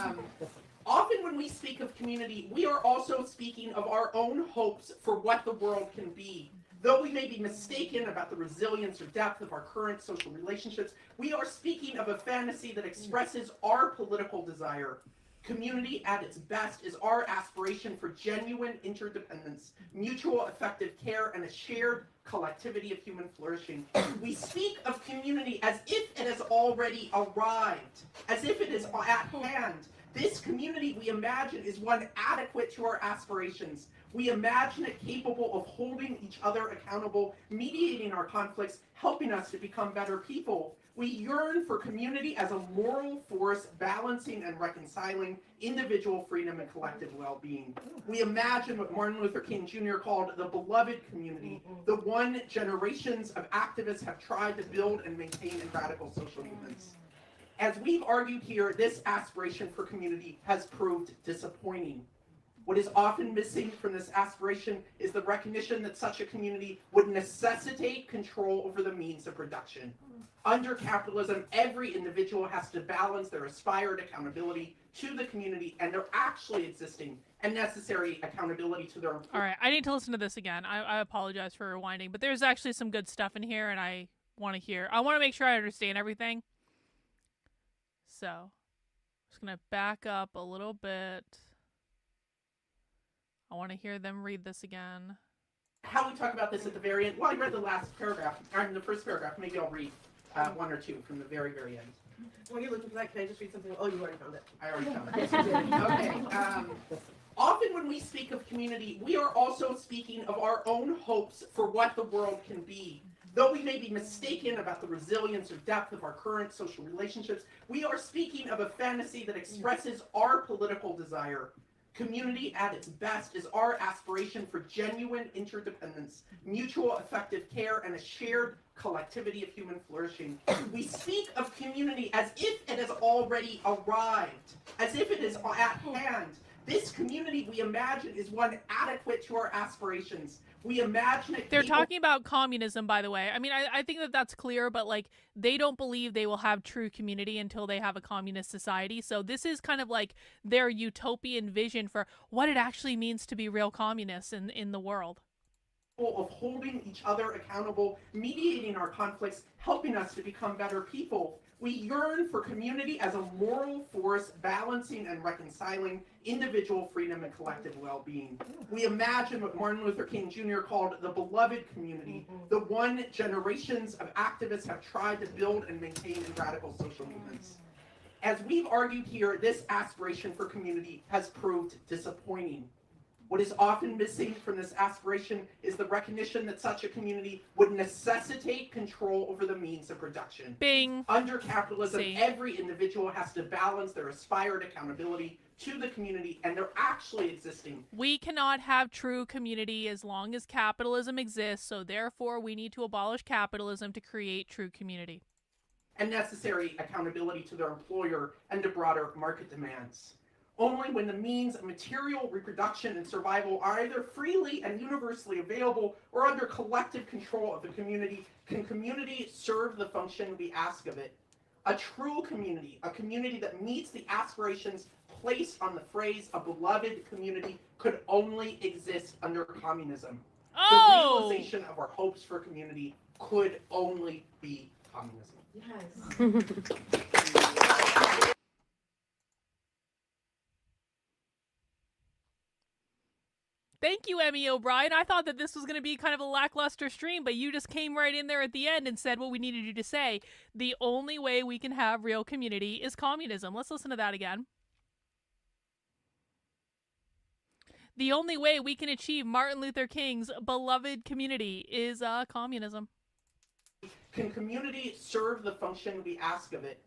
Okay. Often when we speak of community, we are also speaking of our own hopes for what the world can be. Though we may be mistaken about the resilience or depth of our current social relationships, we are speaking of a fantasy that expresses our political desire. Community at its best is our aspiration for genuine interdependence, mutual effective care, and a shared collectivity of human flourishing. We speak of community as if it has already arrived, as if it is at hand. This community we imagine is one adequate to our aspirations. We imagine it capable of holding each other accountable, mediating our conflicts, helping us to become better people. We yearn for community as a moral force balancing and reconciling individual freedom and collective well-being. We imagine what Martin Luther King Jr. called the beloved community, the one generations of activists have tried to build and maintain in radical social movements. As we've argued here, this aspiration for community has proved disappointing. What is often missing from this aspiration is the recognition that such a community would necessitate control over the means of production. Under capitalism, every individual has to balance their aspired accountability to the community and their actually existing and necessary accountability to their... All right, I need to listen to this again. I apologize for rewinding, but there's actually some good stuff in here, and I want to make sure I understand everything. So, I'm just going to back up a little bit. I want to hear them read this again. How we talk about this at the very end. Well, I read the last paragraph, or the first paragraph. Maybe I'll read one or two from the very, very end. While you're looking for that, can I just read something? Oh, you already found it. I already found it. Okay. Often when we speak of community, we are also speaking of our own hopes for what the world can be. Though we may be mistaken about the resilience or depth of our current social relationships, we are speaking of a fantasy that expresses our political desire. Community at its best is our aspiration for genuine interdependence, mutual effective care, and a shared collectivity of human flourishing. We speak of community as if it has already arrived, as if it is at hand. This community we imagine is one adequate to our aspirations. We imagine it. They're talking about communism, by the way. I mean, I think that that's clear, but like they don't believe they will have true community until they have a communist society. So this is kind of like their utopian vision for what it actually means to be real communists in the world. Of holding each other accountable, mediating our conflicts, helping us to become better people. We yearn for community as a moral force balancing and reconciling individual freedom and collective well-being. We imagine what Martin Luther King Jr. called the beloved community, the one generations of activists have tried to build and maintain in radical social movements. As we've argued here, this aspiration for community has proved disappointing. What is often missing from this aspiration is the recognition that such a community would necessitate control over the means of production. Bing. Under capitalism, every individual has to balance their aspired accountability to the community and their actually existing. We cannot have true community as long as capitalism exists, so therefore we need to abolish capitalism to create true community. And necessary accountability to their employer and to broader market demands. Only when the means of material reproduction and survival are either freely and universally available or under collective control of the community can community serve the function we ask of it. A true community, a community that meets the aspirations placed on the phrase a beloved community, could only exist under communism. Oh! The realization of our hopes for community could only be communism. Yes. Thank you, Emmy O'Brien. I thought that this was going to be kind of a lackluster stream, but you just came right in there at the end and said what we needed you to say. The only way we can have real community is communism. Let's listen to that again. The only way we can achieve Martin Luther King's beloved community is communism. Can community serve the function we ask of it?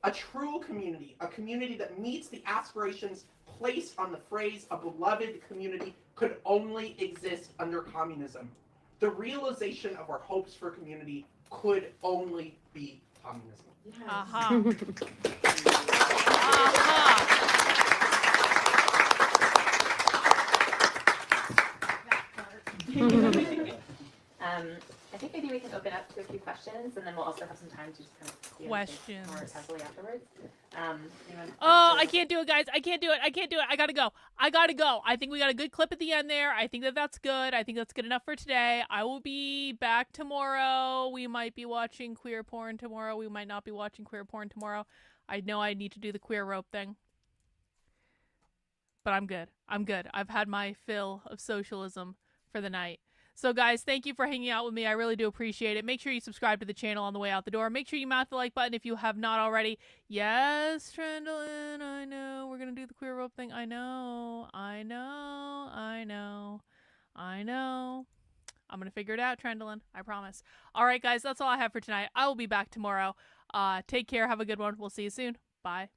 A true community, a community that meets the aspirations placed on the phrase a beloved community, could only exist under communism. The realization of our hopes for community could only be communism. Yes. Aha. Aha. I think maybe we can open up to a few questions, and then we'll also have some time to just kind of Questions more heavily afterwards. I can't do it, guys. I can't do it. I gotta go. I think we got a good clip at the end there. I think that's good. I think that's good enough for today. I will be back tomorrow. We might be watching queer porn tomorrow. We might not be watching queer porn tomorrow. I know I need to do the queer rope thing. But I'm good. I've had my fill of socialism for the night. So guys, thank you for hanging out with me. I really do appreciate it. Make sure you subscribe to the channel on the way out the door. Make sure you mash the like button if you have not already. Yes, Trendlin, I know. We're going to do the queer rope thing. I know. I'm going to figure it out, Trendlin. I promise. All right, guys, that's all I have for tonight. I will be back tomorrow. Take care. Have a good one. We'll see you soon. Bye.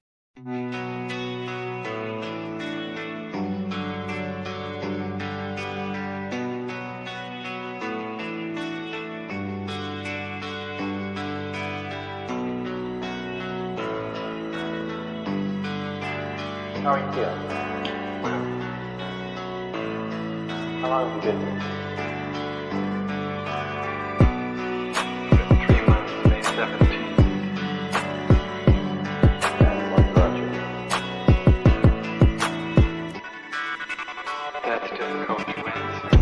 How are you feeling? How long have you been here? 3 months, May 17th. And what brought you? That's difficult to answer.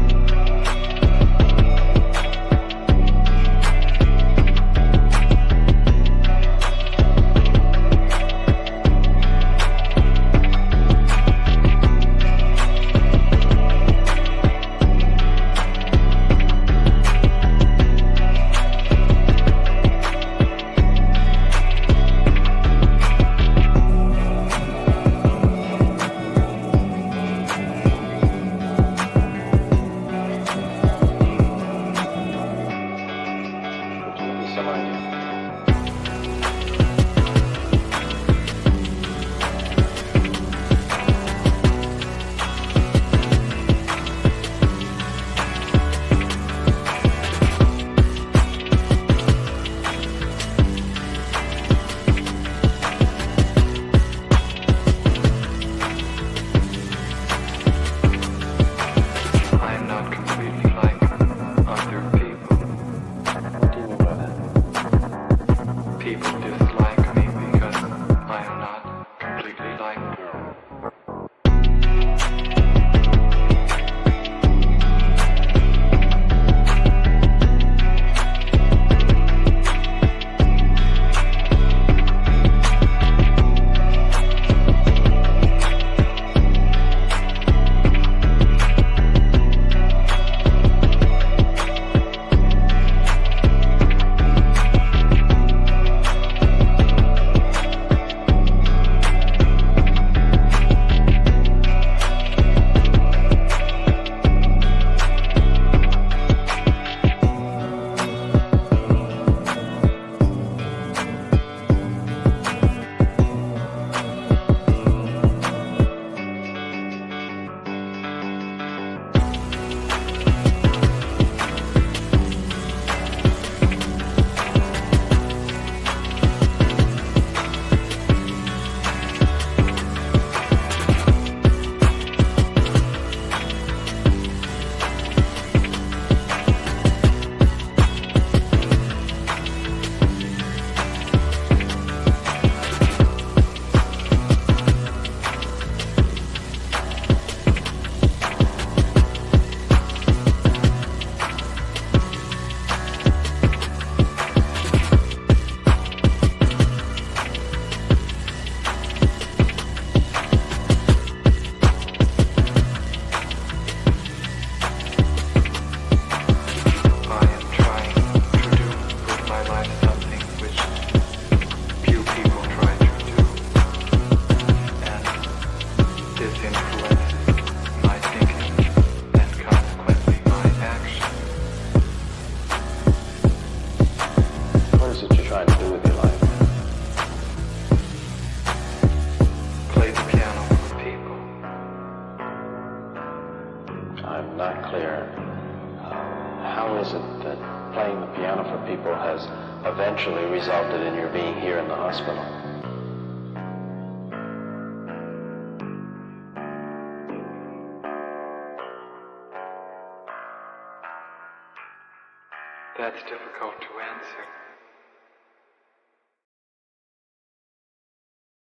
eventually resulted in your being here in the hospital. That's difficult to answer.